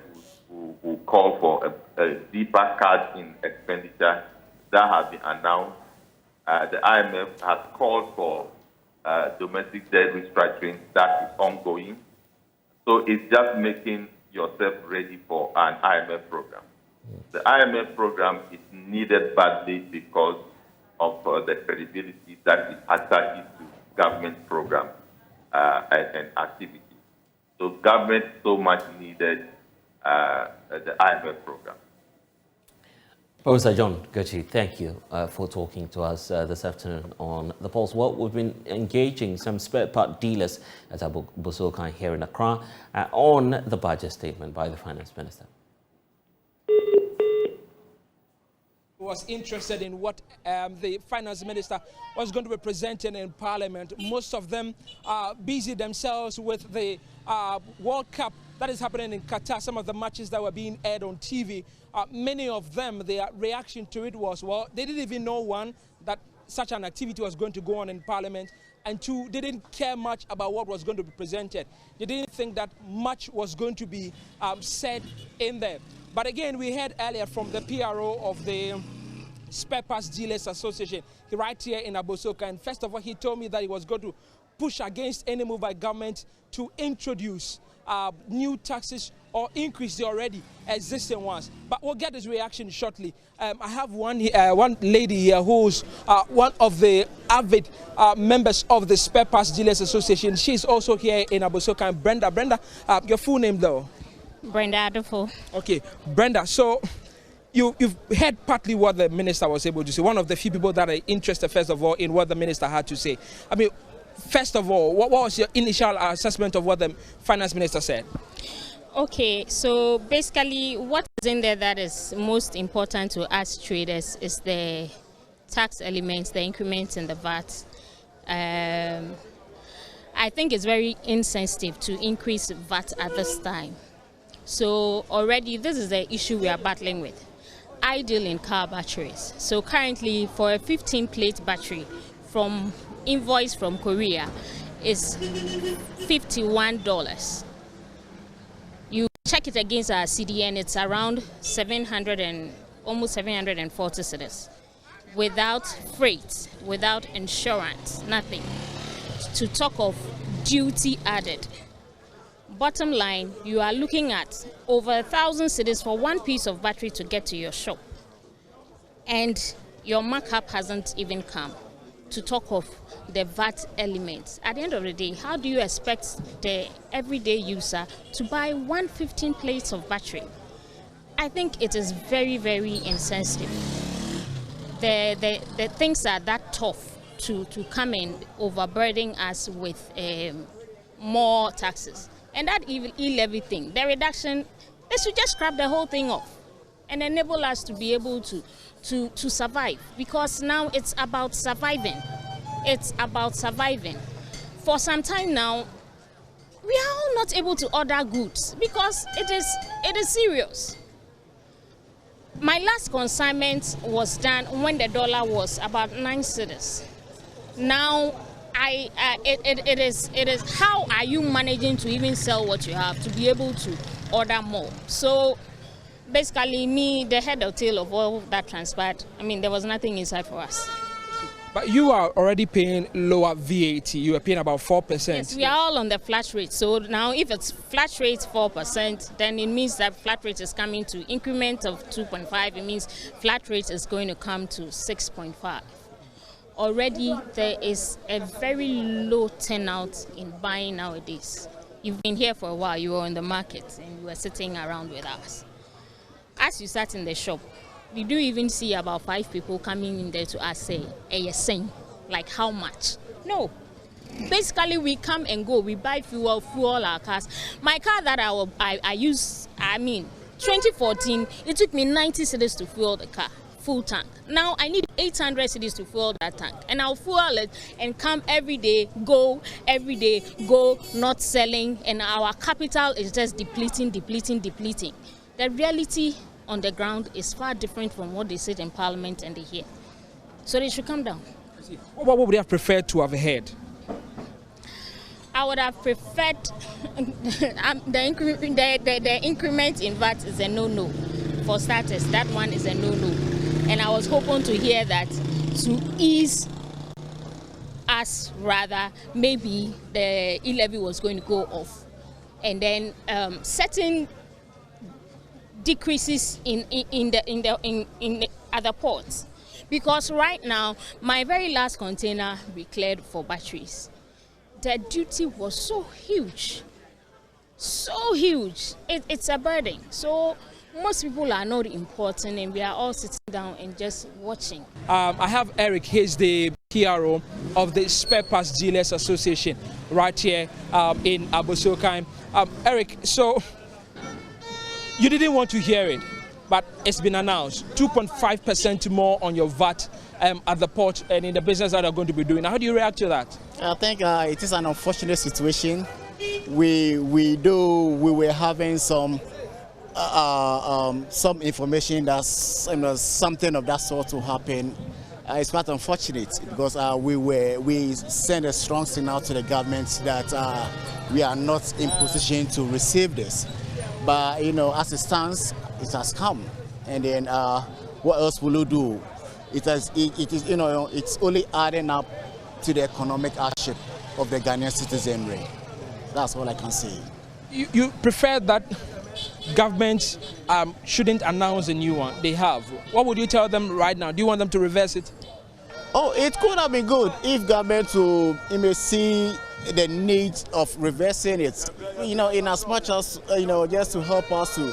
will call for a deeper cut in expenditure. That has been announced. The IMF has called for domestic debt restructuring. That is ongoing. So it's just making yourself ready for an IMF program. The IMF program is needed badly because of the credibility that it attaches to government programs and activities. So government so much needed the IMF program. Professor John Gochi, thank you for talking to us this afternoon on The Pulse. Well, we've been engaging some spare part dealers at Sogah here in Accra on the budget statement by the Finance Minister. Was interested in what the Finance Minister was going to be presenting in Parliament. Most of them are busy themselves with the World Cup that is happening in Qatar, some of the matches that were being aired on TV. Many of them, their reaction to it was, well, they didn't even know, one, that such an activity was going to go on in Parliament, and two, they didn't care much about what was going to be presented. They didn't think that much was going to be said in there. But again, we heard earlier from the PRO of the Spare Parts Dealers Association right here in Abosoka, and first of all, he told me that he was going to push against any move by government to introduce new taxes or increase the already existing ones. But we'll get his reaction shortly. I have one lady here who's one of the avid members of the Spare Parts Dealers Association. She's also here in Abosoka. And Brenda, your full name though? Brenda Adolfo. Okay, Brenda, so you've heard partly what the minister was able to say. One of the few people that are interested, first of all, in what the minister had to say. I mean, first of all, what was your initial assessment of what the finance minister said? Okay, so basically what is in there that is most important to us traders is the tax elements, the increments in the VAT. I think it's very insensitive to increase VAT at this time. So already this is the issue we are battling with. I deal in car batteries. So currently for a 15-plate battery from invoice from Korea is $51. You check it against our CDN, it's around 700 and almost 740 cedis. Without freight, without insurance, nothing. To talk of duty added. Bottom line, you are looking at over 1,000 cedis for one piece of battery to get to your shop. And your markup hasn't even come. To talk of the VAT elements. At the end of the day, how do you expect the everyday user to buy 115 plates of battery? I think it is very, very insensitive. The things are that tough to come and overburden us with more taxes. And that E-levy thing, the reduction, they should just scrap the whole thing off and enable us to be able to survive, because now it's about surviving. It's about surviving. For some time now, we are all not able to order goods because it is serious. My last consignment was done when the dollar was about 9 cedis. Now, it is how are you managing to even sell what you have to be able to order more? So basically, me, the head or tail of all that transpired, I mean, there was nothing inside for us. But you are already paying lower VAT. You are paying about 4%. Yes, we are all on the flat rate. So now if it's flat rate 4%, then it means that flat rate is coming to increment of 2.5. It means flat rate is going to come to 6.5. Already there is a very low turnout in buying nowadays. You've been here for a while. You were in the market and you were sitting around with us. As you sat in the shop, we do even see about 5 people coming in there to ask, say, like how much? No. Basically, we come and go. We buy fuel our cars. My car that I use, 2014, it took me 90 cedis to fuel the car, full tank. Now I need 800 cedis to fuel that tank. And I'll fuel it and come every day, go, not selling. And our capital is just depleting. The reality on the ground is far different from what they said in Parliament and they hear. So they should come down. What would you have preferred to have heard? I would have preferred the increment in VAT is a no-no. For starters, that one is a no-no. And I was hoping to hear that to ease us rather, maybe the E-levy was going to go off. And then certain decreases in the other ports. Because right now, my very last container declared for batteries. The duty was so huge. It's a burden. So most people are not important, and we are all sitting down and just watching. I have Eric. He's the PRO of the Spare Parts Dealers Association right here in Abosokai. Eric, so you didn't want to hear it, but it's been announced 2.5% more on your VAT at the port and in the business that are going to be doing. How do you react to that? I think it is an unfortunate situation. We were having some information that something of that sort will happen. It's quite unfortunate because we sent a strong signal to the government that we are not in position to receive this. But as it stands, it has come, and then what else will you do? It's only adding up to the economic hardship of the Ghanaian citizenry. That's all I can say. You prefer that government shouldn't announce a new one? They have. What would you tell them right now? Do you want them to reverse it? Oh, it could have been good if government may see the need of reversing it. In as much as just to help us to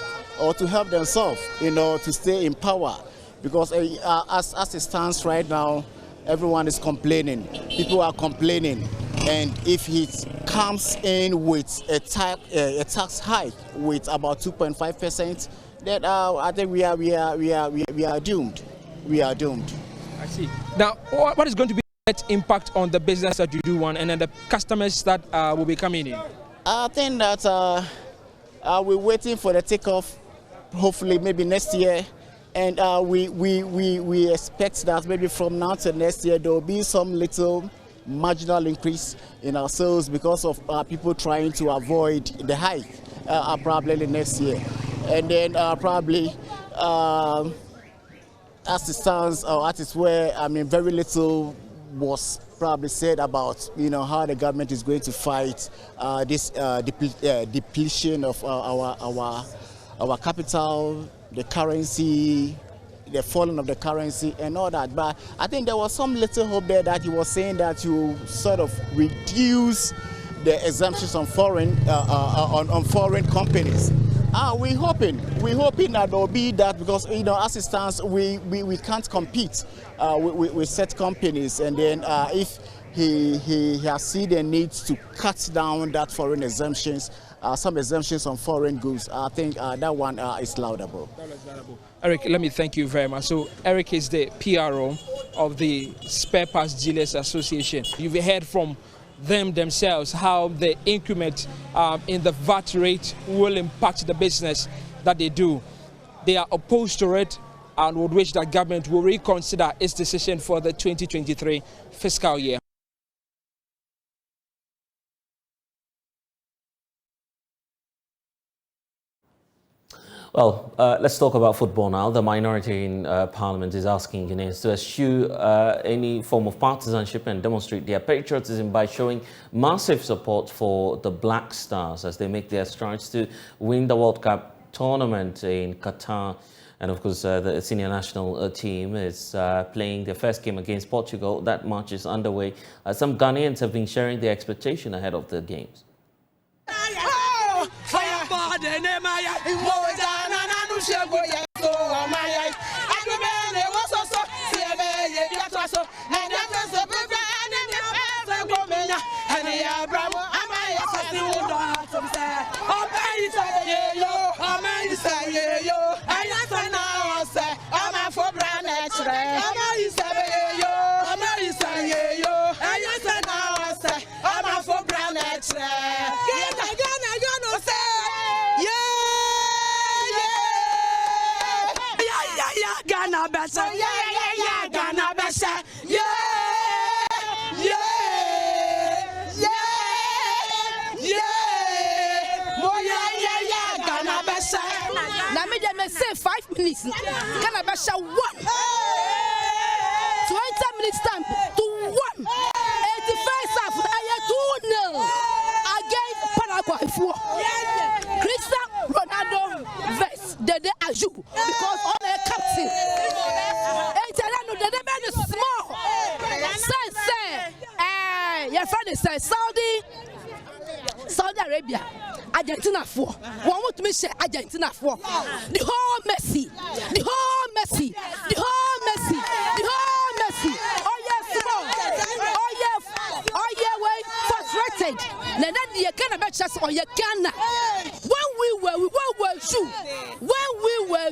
help themselves, to stay in power. Because as it stands right now, everyone is complaining. People are complaining, and if it comes in with a tax hike with about 2.5%, then I think we are doomed. We are doomed. I see. Now, what is going to be the net impact on the business that you do want, and then the customers that will be coming in? I think that we're waiting for the takeoff. Hopefully, maybe next year. And we expect that maybe from now to next year there will be some little marginal increase in our sales because of people trying to avoid the hike probably next year. And then probably as it stands, at its where very little was probably said about how the government is going to fight this depletion of our capital, the currency, the falling of the currency and all that. But I think there was some little hope there that he was saying that you sort of reduce the exemptions on foreign companies. We're hoping that there will be that, because as it stands, we can't compete with set companies, and then if he has seen the need to cut down that foreign exemptions, some exemptions on foreign goods, I think that one is laudable. Eric, let me thank you very much. So Eric is the PRO of the Spare Parts Dealers Association. You've heard from them themselves how the increment in the VAT rate will impact the business that they do. They are opposed to it and would wish that government will reconsider its decision for the 2023 fiscal year. Well, let's talk about football now. The minority in Parliament is asking Ghanaians to eschew any form of partisanship and demonstrate their patriotism by showing massive support for the Black Stars as they make their strides to win the World Cup tournament in Qatar. And of course, the senior national team is playing their first game against Portugal. That match is underway. Some Ghanaians have been sharing their expectation ahead of the games. yeah, bravo. I'm a yes, I see what I'm saying. Oh, man, say yo. Oh, man, say yo. I just know, say, I'm a for brand extra. Oh, man, say yo. Oh, man, say yo. I just know, say, I'm a for brand extra. Yeah, I know, say, yeah, Ghana better. Yeah, Ghana better. Yeah. Now me just say 5 minutes. Ghana better 1. 20 minutes time to 1. 81st half. I 2-0 against Paraguay 4. Cristiano Ronaldo vs Dede Ayew because all the captain. The man is small. Your friend is Saudi Arabia, Argentina 4. One more to me share Argentina 4. The whole Messi. Oh yes, small. Oh yeah, way frustrated. Now that you can't bet us on your Ghana. When we were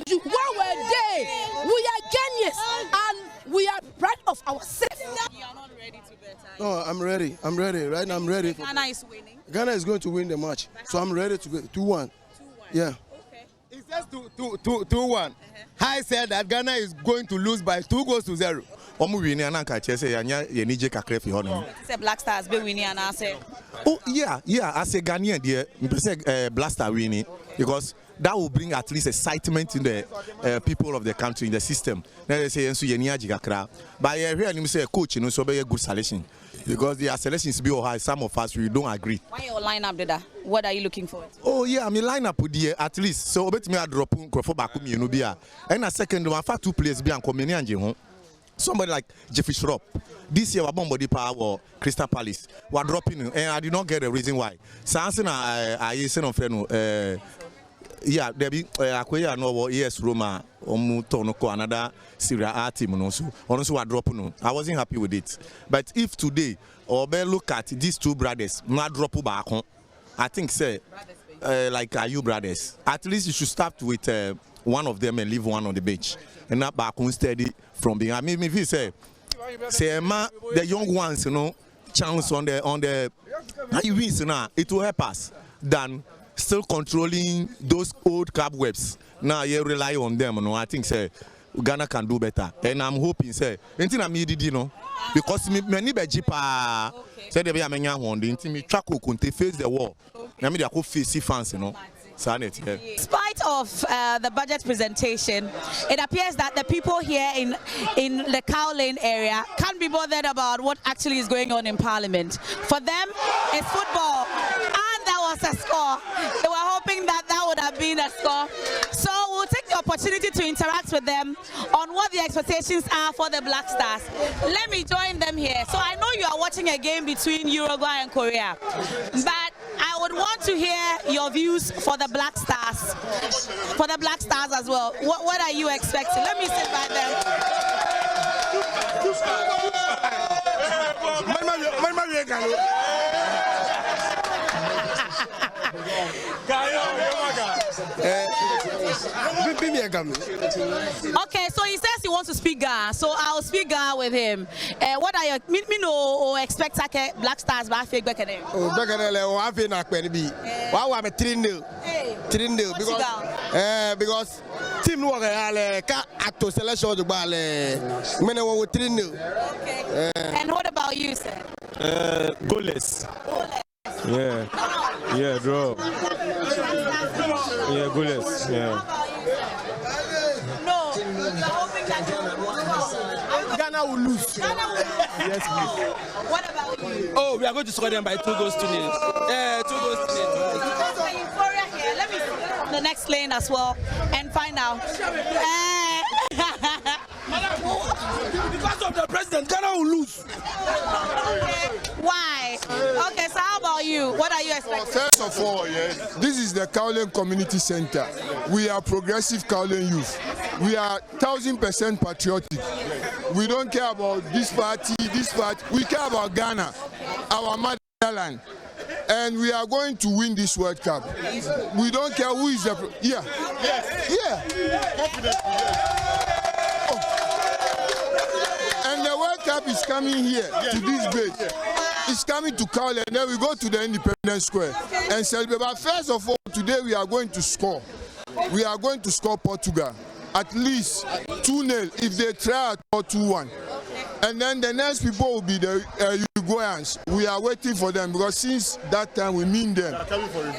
you, they? We are Ghanaians and we are proud of ourselves. You are not ready to bet. No, I'm ready. Right now, I'm ready. Ghana is winning. Ghana is going to win the match, so I'm ready to go 2-1. Yeah. Okay. It's just 2-1. I said that Ghana is going to lose by 2-0. Say Black Stars be winning and I say. Oh yeah. As a Ghanaian, dear, Black Star winning because that will bring at least excitement in the people of the country in the system. Now they say but I hear him say coach, so be a good selection because the selections be high. Some of us we don't agree. Why your lineup did that? What are you looking for? Oh yeah, I mean lineup would at least so bet me I drop back and a second one for 2 players be and somebody like Jeffrey Schropp. This year, Bombo Power or Crystal Palace were dropping, and I did not get a reason why. Sanson, I say no friend. Yeah, there be Aquia no ES Roma Omutonoko another Syria A team also are dropping. I wasn't happy with it. But if today or look at these 2 brothers, not drop back home, I think say like Ayew brothers. At least you should start with one of them and leave one on the bench. And not back on steady from being. I mean, if you say the young ones, chance on the wins now, it will help us than still controlling those old cobwebs. Now you rely on them. I think say Ghana can do better, and I'm hoping say anything I did, because many bejipa say they be a many one. The intimate track will face the wall. I mean they are face fans, In spite of the budget presentation, it appears that the people here in the Cow Lane area can't be bothered about what actually is going on in Parliament. For them, it's football, and there was a score. They were hoping that would have been a score. So we'll take the opportunity to interact with them on what the expectations are for the Black Stars. Let me join them here. So I know you are watching a game between Uruguay and Korea, but I would want to hear your views for the Black Stars. For the Black Stars as well. What are you expecting? Let me sit by them. Okay, so he says he wants to speak Ga, so I'll speak Ga with him. What are your expect Black Stars by fake back at him? Oh, back at I feel not going to be. Why am I 3-0? 3-0 because team work at to selection the ball. When I was 3-0. Okay. And what about you, sir? Goalless. Yeah, draw. Yeah, goalless. Yeah. No, you're hoping that Ghana will lose. Yes, please. What about you? Oh, we are going to score them by 2 goals to nil. 2 goals to nil. Let me see the next lane as well and find out. Because of the president, Ghana will lose. Okay. Why? Okay, so how about you? What are you expecting? First of all, this is the Cowlane Community Center. We are progressive Cowlane youth. We are 1000% patriotic. We don't care about this party. We care about Ghana, our mother, Ireland. And we are going to win this World Cup. We don't care who is the... Yeah. Yeah. Oh. And the World Cup is coming here to this base. It's coming to Carl, and then we go to the Independence Square and celebrate. But first of all, today we are going to score. We are going to score Portugal. At least 2-0 if they try or 2-1. And then the next people will be the Uruguayans. We are waiting for them because since that time we mean them.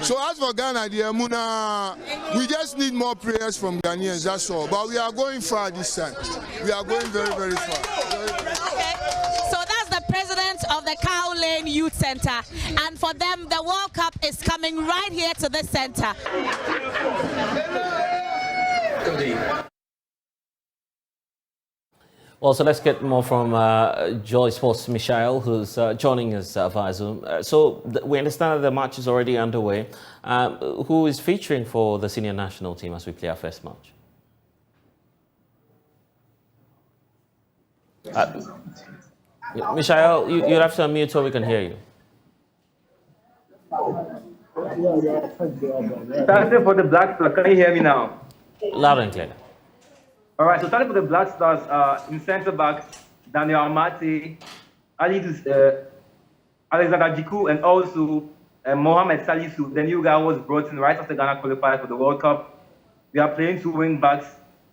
So as for Ghana, the Amuna, we just need more prayers from Ghanaians, that's all. But we are going far this time. We are going very, very far. So that's the president of the Cow Lane Youth Center. And for them, the World Cup is coming right here to this center. Well, so let's get more from Joy Sports Michael, who's joining us via Zoom. So we understand that the match is already underway. Who is featuring for the senior national team as we play our first match? Michael, you have to unmute so we can hear you. Starting for the Black Stars, can you hear me now? Loud and clear. All right, so starting for the Black Stars, in centre backs, Daniel Amate, Alexander Jiku, and also Mohamed Salisu, the new guy was brought in right after Ghana qualified for the World Cup. We are playing two wing backs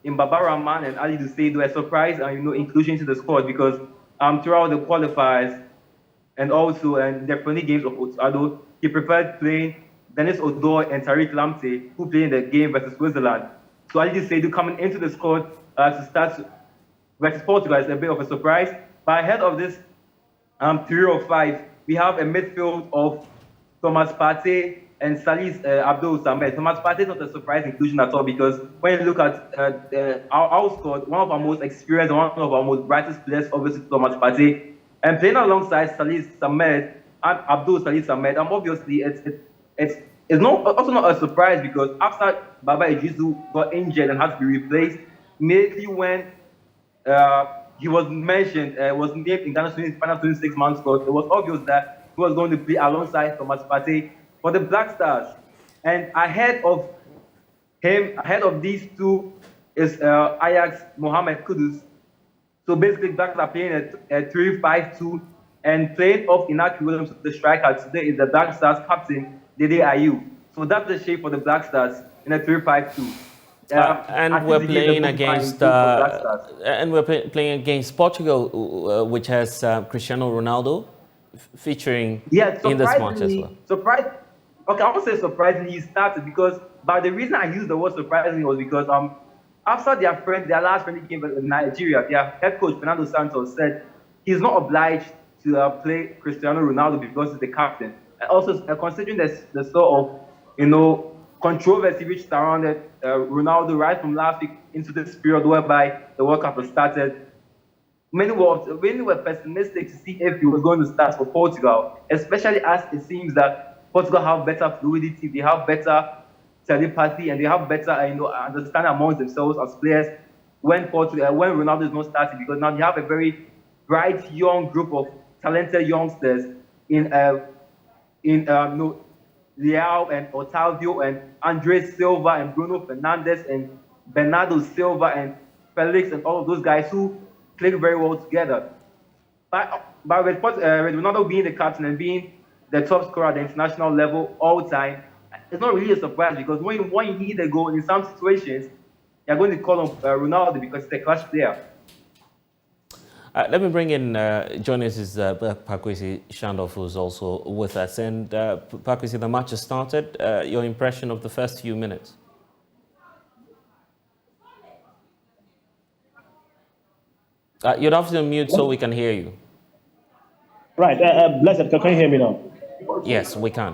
in Baba Rahman and Ali Duseido, a surprise and inclusion into the squad because throughout the qualifiers and also in the friendly games of Otado, he preferred playing Dennis Odoi and Tariq Lamptey, who played in the game versus Switzerland. So Ali Duseido coming into the squad to start versus Portugal is a bit of a surprise. But ahead of this trio of five, we have a midfield of Thomas Partey and Salis Abdul Samed. Thomas Partey is not a surprise inclusion at all because when you look at our squad, one of our most experienced, one of our most brightest players, obviously Thomas Partey, and playing alongside Salis Samed and Abdul Salis Samed, obviously it's also not a surprise because after Baba Ejisu got injured and had to be replaced, immediately when he was mentioned, was named in Ghana's final 26-man squad, it was obvious that he was going to play alongside Thomas Partey for the Black Stars. And ahead of him, ahead of these two, is Ajax Mohamed Kudus. So basically, Black Stars are playing a 3-5-2 and playing off Inaki Williams, the striker. Today is the Black Stars captain, Dede Ayew. So that's the shape for the Black Stars in a 3-5-2. And we're playing against playing against Portugal, which has Cristiano Ronaldo featuring in this match as well. Okay, I would say surprisingly he started because, but the reason I used the word surprisingly was because after their last friendly game with Nigeria, their head coach Fernando Santos said he's not obliged to play Cristiano Ronaldo because he's the captain. And also considering the sort of controversy which surrounded Ronaldo right from last week into this period whereby the World Cup has started, many were pessimistic to see if he was going to start for Portugal, especially as it seems that Portugal have better fluidity, they have better telepathy, and they have better understanding amongst themselves as players when Ronaldo is not starting, because now they have a very bright young group of talented youngsters in Leao and Otavio and Andres Silva and Bruno Fernandes and Bernardo Silva and Felix and all of those guys who click very well together. But with Ronaldo being the captain and being the top scorer at the international level all time, it's not really a surprise because when you need a goal in some situations, you're going to call on Ronaldo because he's a clutch player. Let me bring in, joining us is Pakwesi Shandov, who's also with us. And Pakwesi, the match has started. Your impression of the first few minutes? You'd have to mute so we can hear you. Right, Blessed, can you hear me now? Yes, we can.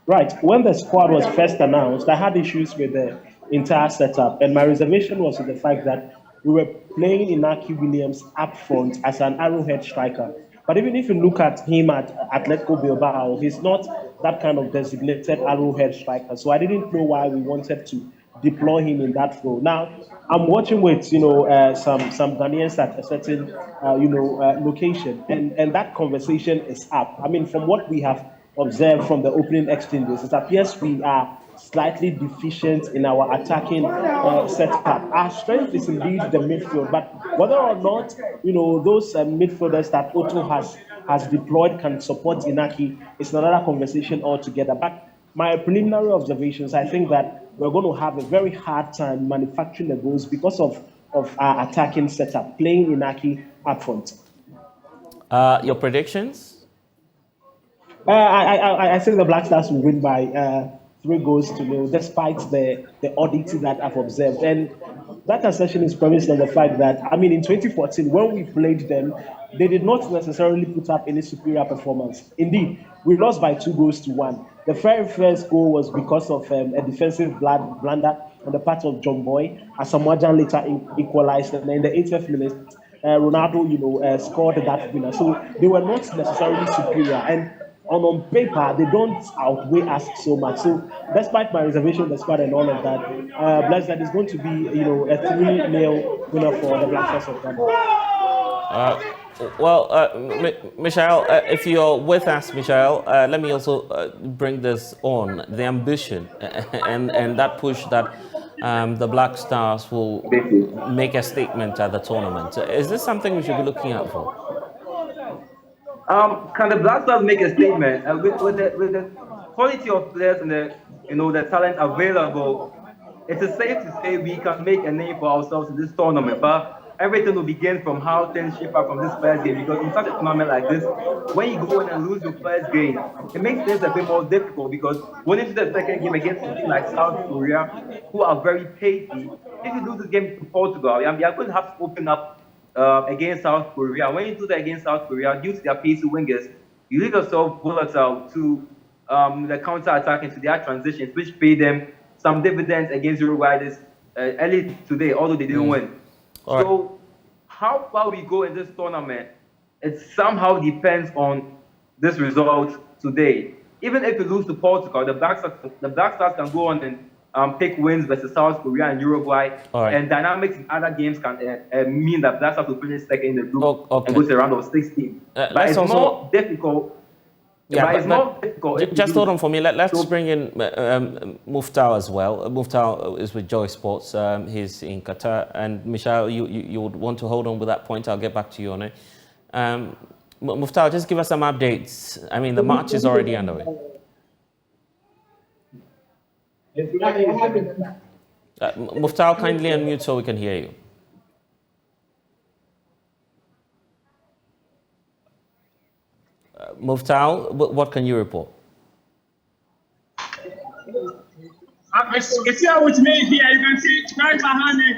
Right, when the squad was first announced, I had issues with the entire setup, and my reservation was with the fact that we were playing Inaki Williams up front as an arrowhead striker. But even if you look at him at Atletico Bilbao, he's not that kind of designated arrowhead striker. So I didn't know why we wanted to deploy him in that role. Now, I'm watching with some Ghanaians at a certain location, and that conversation is up. I mean, from what we have observed from the opening exchanges, it appears we are slightly deficient in our attacking setup. Our strength is indeed the midfield, but whether or not those midfielders that Otto has deployed can support Inaki is another conversation altogether. But my preliminary observations, I think that we're going to have a very hard time manufacturing the goals because of our attacking setup, playing Inaki up front. Your predictions? I think the Black Stars will win by 3-0, despite the oddity that I've observed. And that assertion is premised on the fact that, I mean, in 2014, when we played them, they did not necessarily put up any superior performance. Indeed, we lost by 2-1. The very first goal was because of a defensive blunder on the part of John Boy, as Samuajan later equalized. And in the 80th minute, Ronaldo, scored that winner. So they were not necessarily superior. And on paper, they don't outweigh us so much. So, despite my reservation, despite and all of that, bless that is going to be, a 3-0 winner for the Black Stars of Ghana. Michelle, if you're with us, Michelle, let me also bring this on, the ambition and that push that the Black Stars will make a statement at the tournament. Is this something we should be looking out for? Can the Black Stars make a statement with the quality of players and the talent available? It is safe to say we can make a name for ourselves in this tournament, but everything will begin from how things shape up from this first game. Because in such a tournament like this, when you go in and lose your first game, it makes things a bit more difficult. Because going into the second game against a team like South Korea, who are very pacey, if you lose this game to Portugal, you are going to have to open up against South Korea. When you do that against South Korea, due to their pacey wingers, you leave yourself volatile to the counter-attack into their transitions, which pay them some dividends against Uruguay this early today, although they didn't win. So how far we go in this tournament, it somehow depends on this result today. Even if we lose to Portugal, the Black Stars can go on and pick wins versus South Korea and Uruguay. And dynamics in other games can mean that Black Stars will finish second in the group and go to a round of 16. But it's more difficult. Just hold on for me. Let's bring in Muftau as well. Muftau is with Joy Sports. He's in Qatar. And Michelle, you would want to hold on with that point. I'll get back to you on it. Muftau, just give us some updates. I mean, the match is already underway. Muftau, kindly unmute so we can hear you. Muftau, what can you report? If you are with me here, you can see right behind me,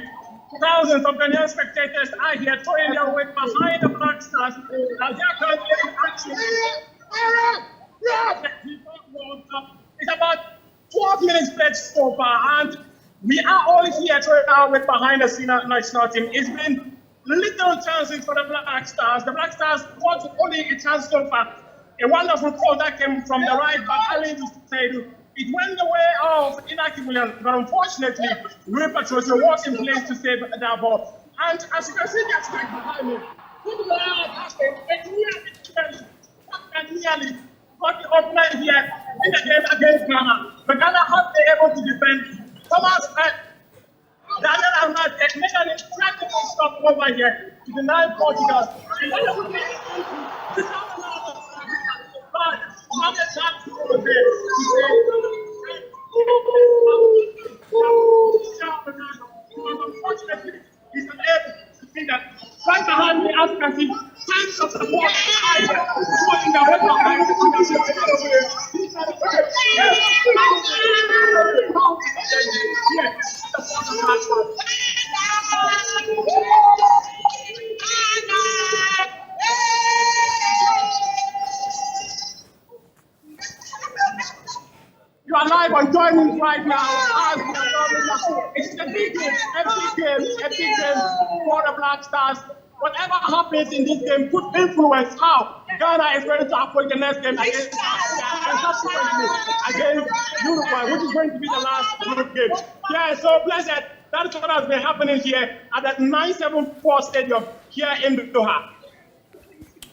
thousands of Ghanaian spectators are here throwing their weight behind the Black Stars. Now they are currently in action. It's about 12 minutes played so far, and we are all here throwing our weight behind the senior national team. It's been little chances for the Black Stars. The Black Stars got only a chance so far. A wonderful goal that came from the right back, Ali Saidu. It went the way of Inaki Williams, but unfortunately, Rupert was in place to save that ball. And as you can see, the attack behind me, nearly got the opener here in the game against Ghana. But Ghana has been able to defend. Thomas Daniel Ahmad initially tried to stop over here to deny Portugal. But not a chance over there. Unfortunately, he's unable to see that. Right behind me, as you can see, tons of support. You are live on JoyNews right now. It's a big game, a big game for the Black Stars. Whatever happens in this game could influence how Ghana is going to approach the next game against South Korea. and subsequently against Uruguay, which is going to be the last group game. Yeah, so Blessed, that is what has been happening here at the 974 Stadium here in Doha.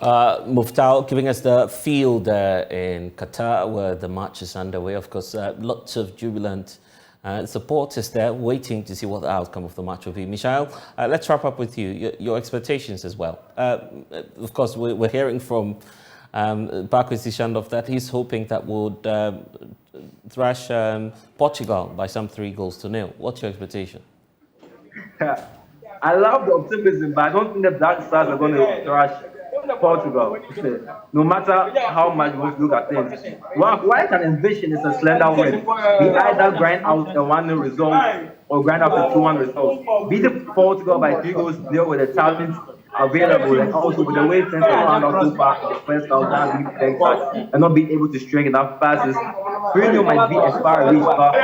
Muftau giving us the field in Qatar where the match is underway. Of course, lots of jubilant supporters there waiting to see what the outcome of the match will be. Michael, let's wrap up with you. Your expectations as well. Of course, we're hearing from Bakris Ishandov that he's hoping that would thrash Portugal by some 3-0. What's your expectation? I love the optimism, but I don't think the Black Stars are going to thrash Portugal. No matter how much we look at things, what I can envision is a slender win. We either grind out a 1-0 result or grind out a 2-1 result. Beat Portugal by 3-0 with the talent available, and also with the way things have found out so far in the first round, and not being able to string enough passes. 3-0 might be as far as reach, but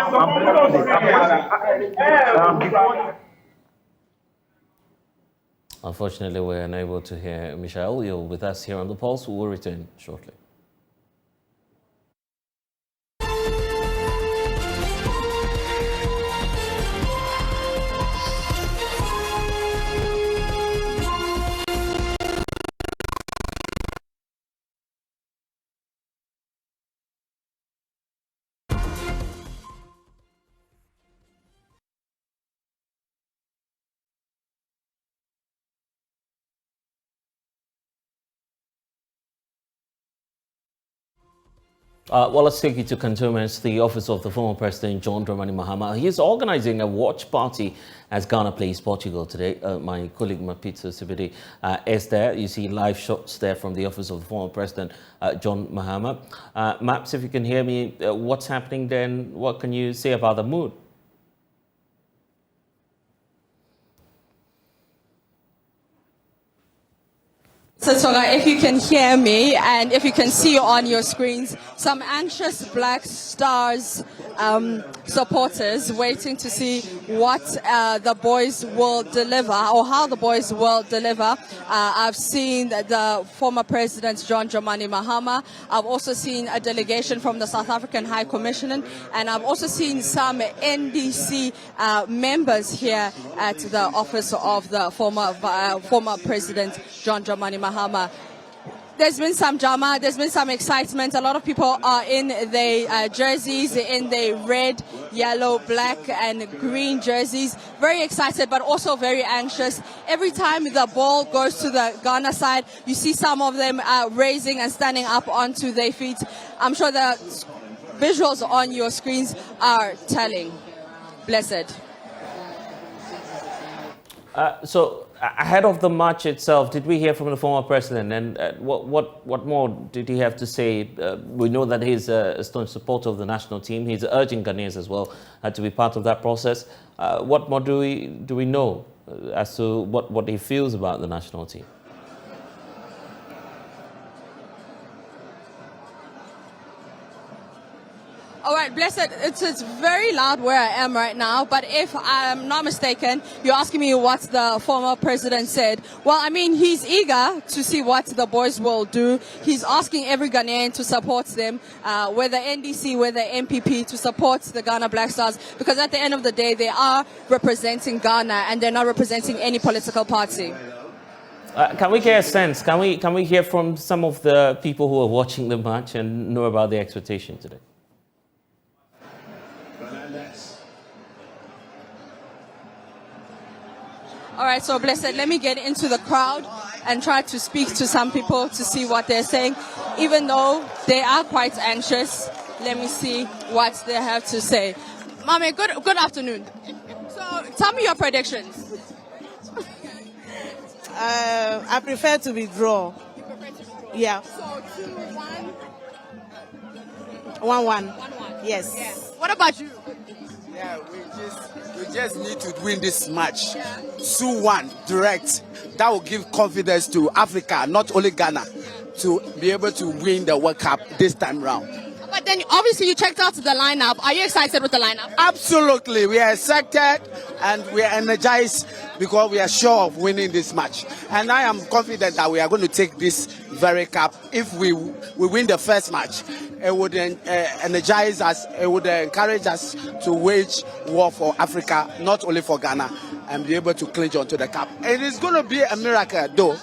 unfortunately, we're unable to hear Michael. You're with us here on The Pulse. We will return shortly. Well, let's take you to cantonments. The office of the former president, John Dramani Mahama, he is organizing a watch party as Ghana plays Portugal today. My colleague Mapito Sibidi is there. You see live shots there from the office of the former president, John Mahama. Maps, if you can hear me, what's happening then? What can you say about the mood? So Sogah, if you can hear me and if you can see on your screens, some anxious Black Stars supporters waiting to see what the boys will deliver or how the boys will deliver. I've seen the former president, John Dramani Mahama. I've also seen a delegation from the South African High Commission, and I've also seen some NDC members here at the office of the former president, John Dramani Mahama. There's been some drama, there's been some excitement. A lot of people are in their jerseys, in their red, yellow, black and green jerseys. Very excited, but also very anxious. Every time the ball goes to the Ghana side, you see some of them raising and standing up onto their feet. I'm sure the visuals on your screens are telling. Blessed. So ahead of the match itself, did we hear from the former president, and what more did he have to say? We know that he's a staunch supporter of the national team. He's urging Ghanaians as well to be part of that process. What more do we know as to what he feels about the national team? All right, Blessed, it's very loud where I am right now, but if I'm not mistaken, you're asking me what the former president said. Well, I mean, he's eager to see what the boys will do. He's asking every Ghanaian to support them, whether NDC, whether MPP, to support the Ghana Black Stars, because at the end of the day, they are representing Ghana and they're not representing any political party. Can we get a sense? Can we hear from some of the people who are watching the match and know about the expectation today? All right, so Blessed, let me get into the crowd and try to speak to some people to see what they're saying. Even though they are quite anxious, let me see what they have to say. Mame, good afternoon. So tell me your predictions. I prefer to withdraw. Yeah. So 2-1. 1-1. Yes. Yeah. What about you? Yeah, we just need to win this match. 2-1 direct. That will give confidence to Africa, not only Ghana, to be able to win the World Cup this time round. But then obviously you checked out the lineup. Are you excited with the lineup? Absolutely. We are excited and we are energized because we are sure of winning this match. And I am confident that we are going to take this very cup. If we win the first match, it would energize us, it would encourage us to wage war for Africa, not only for Ghana, and be able to clinch onto the cup. It is going to be a miracle, though,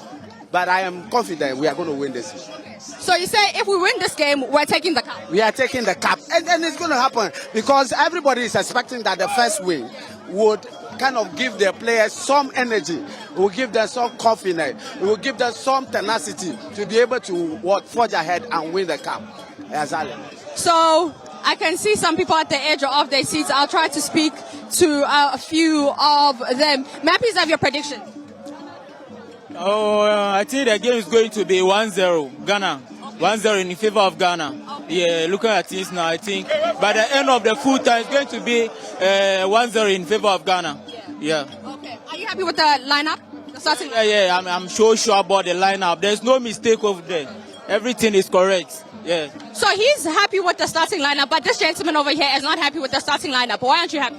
but I am confident we are going to win this. So you say if we win this game, we're taking the cup? We are taking the cup, and it's going to happen because everybody is expecting that the first win would kind of give their players some energy, it will give them some confidence, it will give them some tenacity to be able to forge ahead and win the cup. Exactly. So I can see some people at the edge of their seats. I'll try to speak to a few of them. May I please have your prediction? I think the game is going to be 1-0 Ghana. 1-0 in favor of Ghana. Yeah, looking at things now, I think by the end of the full time, it's going to be 1-0 in favor of Ghana. Yeah. Okay. Are you happy with the lineup? The starting lineup? Yeah. I'm sure about the lineup. There's no mistake over there. Everything is correct. Yeah. So he's happy with the starting lineup, but this gentleman over here is not happy with the starting lineup. Why aren't you happy?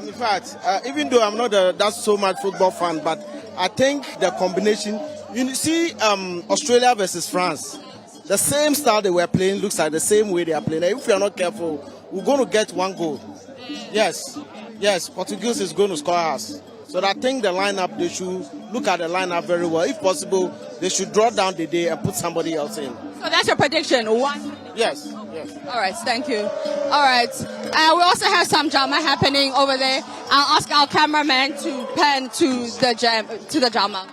In fact, even though I'm not that so much football fan, but I think the combination. You see, Australia versus France. The same style they were playing looks like the same way they are playing. If we are not careful, we're going to get one goal. Yes, Portuguese is going to score us. So I think the lineup, they should look at the lineup very well. If possible, they should draw down the day and put somebody else in. So that's your prediction? One? Yes. All right, thank you. All right. We also have some drama happening over there. I'll ask our cameraman to pan to the drama.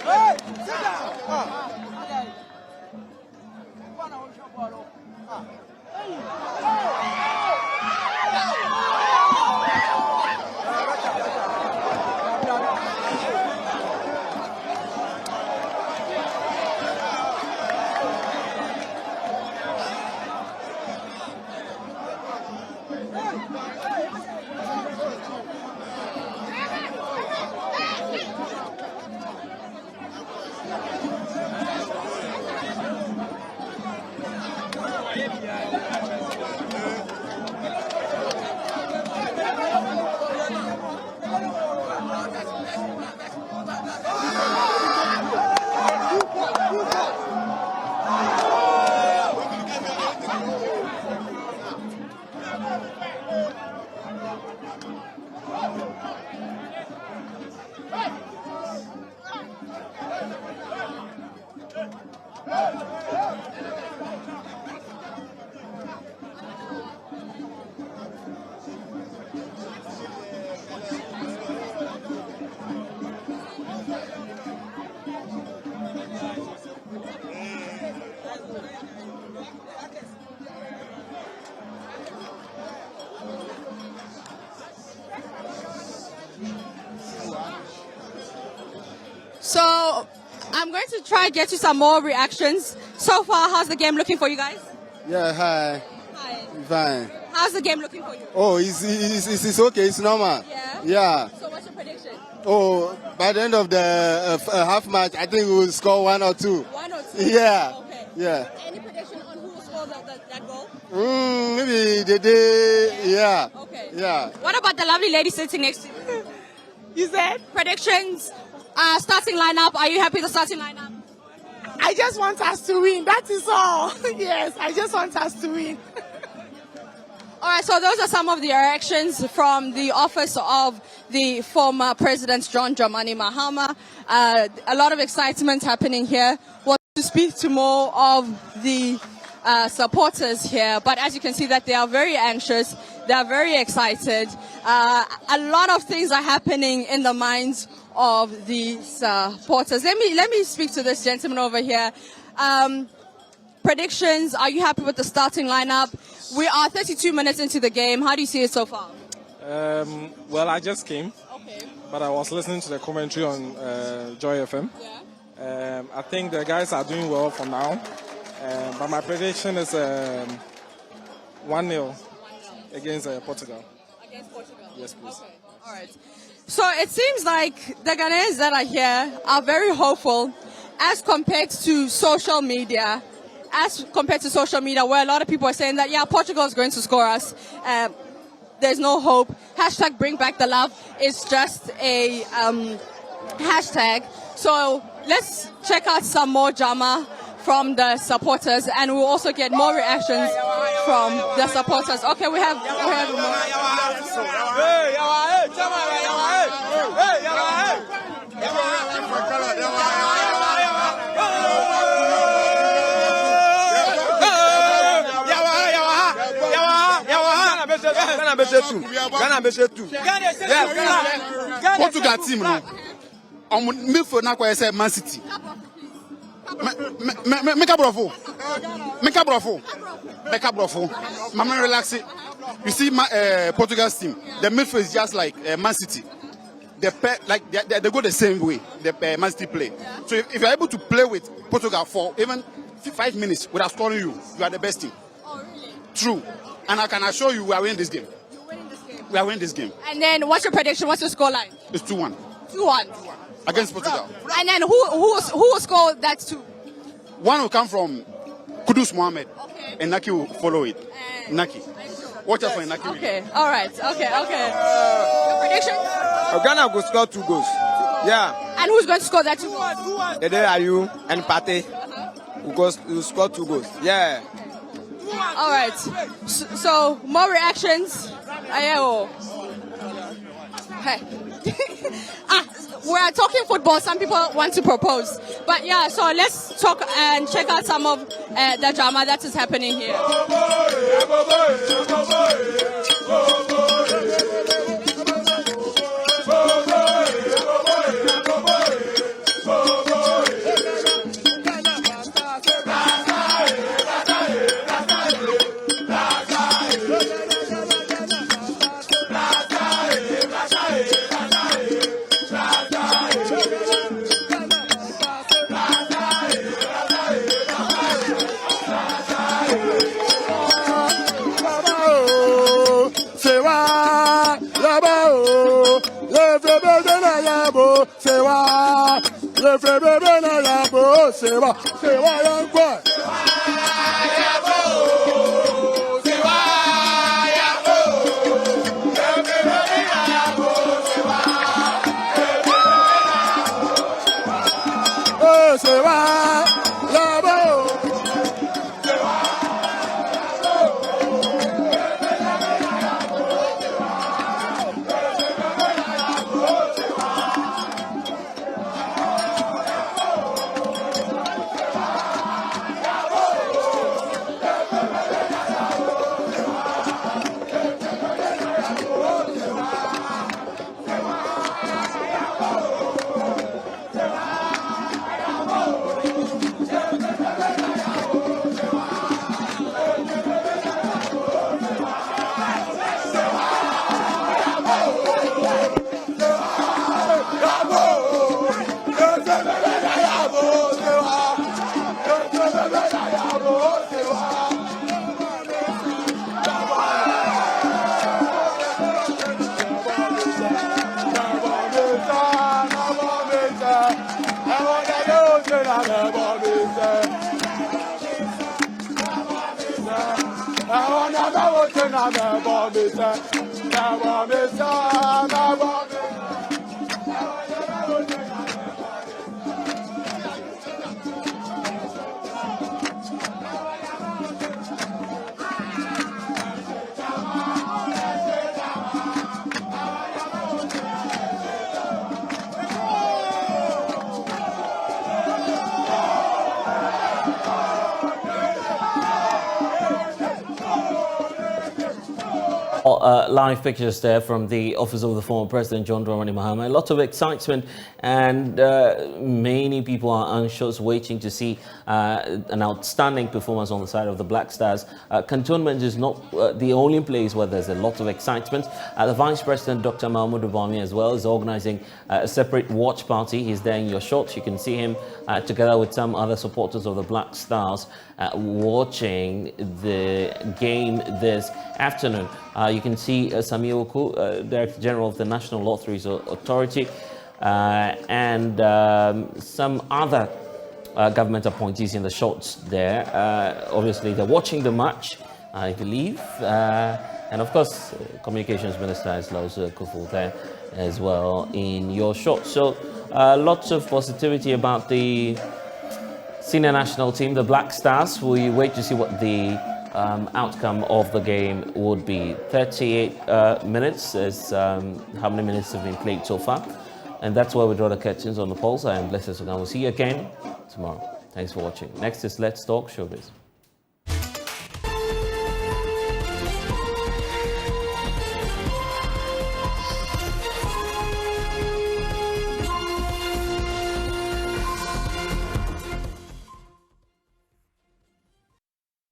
Hey, sit down. So I'm going to try and get you some more reactions. So far, how's the game looking for you guys? Yeah, hi. Hi. Fine. How's the game looking for you? Oh, it's okay. It's normal. Yeah. So what's your prediction? Oh, by the end of the half match, I think we will score 1 or 2. 1 or 2? Yeah. Okay. Yeah. Any prediction on who will score that goal? Maybe the day. Yeah. Okay. Yeah. What about the lovely lady sitting next to you? You said? Predictions, starting lineup. Are you happy with the starting lineup? I just want us to win. That is all. Yes, I just want us to win. All right, so those are some of the reactions from the office of the former President John Dramani Mahama. A lot of excitement happening here. We'll to speak to more of the supporters here, but as you can see that they are very anxious, they are very excited. A lot of things are happening in the minds of the supporters. Let me speak to this gentleman over here. Predictions, are you happy with the starting lineup? We are 32 minutes into the game. How do you see it so far? Well, I just came, but I was listening to the commentary on Joy FM. Yeah. I think the guys are doing well for now, but my prediction is 1-0 against Portugal. Against Portugal? Yes, please. Okay. All right. So it seems like the Ghanaians that are here are very hopeful as compared to social media. Where a lot of people are saying that, yeah, Portugal is going to score us. There's no hope. Hashtag bring back the love is just a hashtag. So let's check out some more drama from the supporters, and we'll also get more reactions from the supporters. Okay, we have Portugal team no. Midfield na kwa say Man City. Make brofo. Mama relax it. You see my Portugal's team. The midfield is just like Man City. They go the same way. The Man City play. So if you're able to play with Portugal for even 5 minutes without scoring you are the best team. Oh, really? True. And I can assure you we are winning this game. We are winning this game. And then what's your prediction? What's your scoreline? It's 2-1. 2-1. Against Portugal. And then who will score that 2? One will come from Kudus Mohammed, and Naki will follow it. Naki. Watch out for Naki. Okay, all right. Okay. Your prediction? Ghana will score 2 goals. Yeah. And who's going to score that 2 goals? There are you and Pate. Who score 2 goals. Yeah. All right. So more reactions. Hey. We're talking football. Some people want to propose. But yeah, so let's talk and check out some of the drama that is happening here. Live pictures there from the office of the former President John Dramani Mahama. A lot of excitement, and many people are anxious, waiting to see an outstanding performance on the side of the Black Stars. Cantonment is not the only place where there's a lot of excitement. The Vice President, Dr. Mahmoud Obami, as well, is organizing a separate watch party. He's there in your shots. You can see him together with some other supporters of the Black Stars watching the game this afternoon. You can see Samuel Oku, Director General of the National Lotteries Authority, and some other government appointees in the shots there. Obviously, they're watching the match, I believe. And of course, Communications Minister Islaus Kufu there as well in your shot. So lots of positivity about the senior national team, the Black Stars. We wait to see what the outcome of the game would be. 38 minutes is how many minutes have been played so far. And that's where we draw the curtains on the polls. I am Blessed Sogah. We'll see you again tomorrow. Thanks for watching. Next is Let's Talk Showbiz.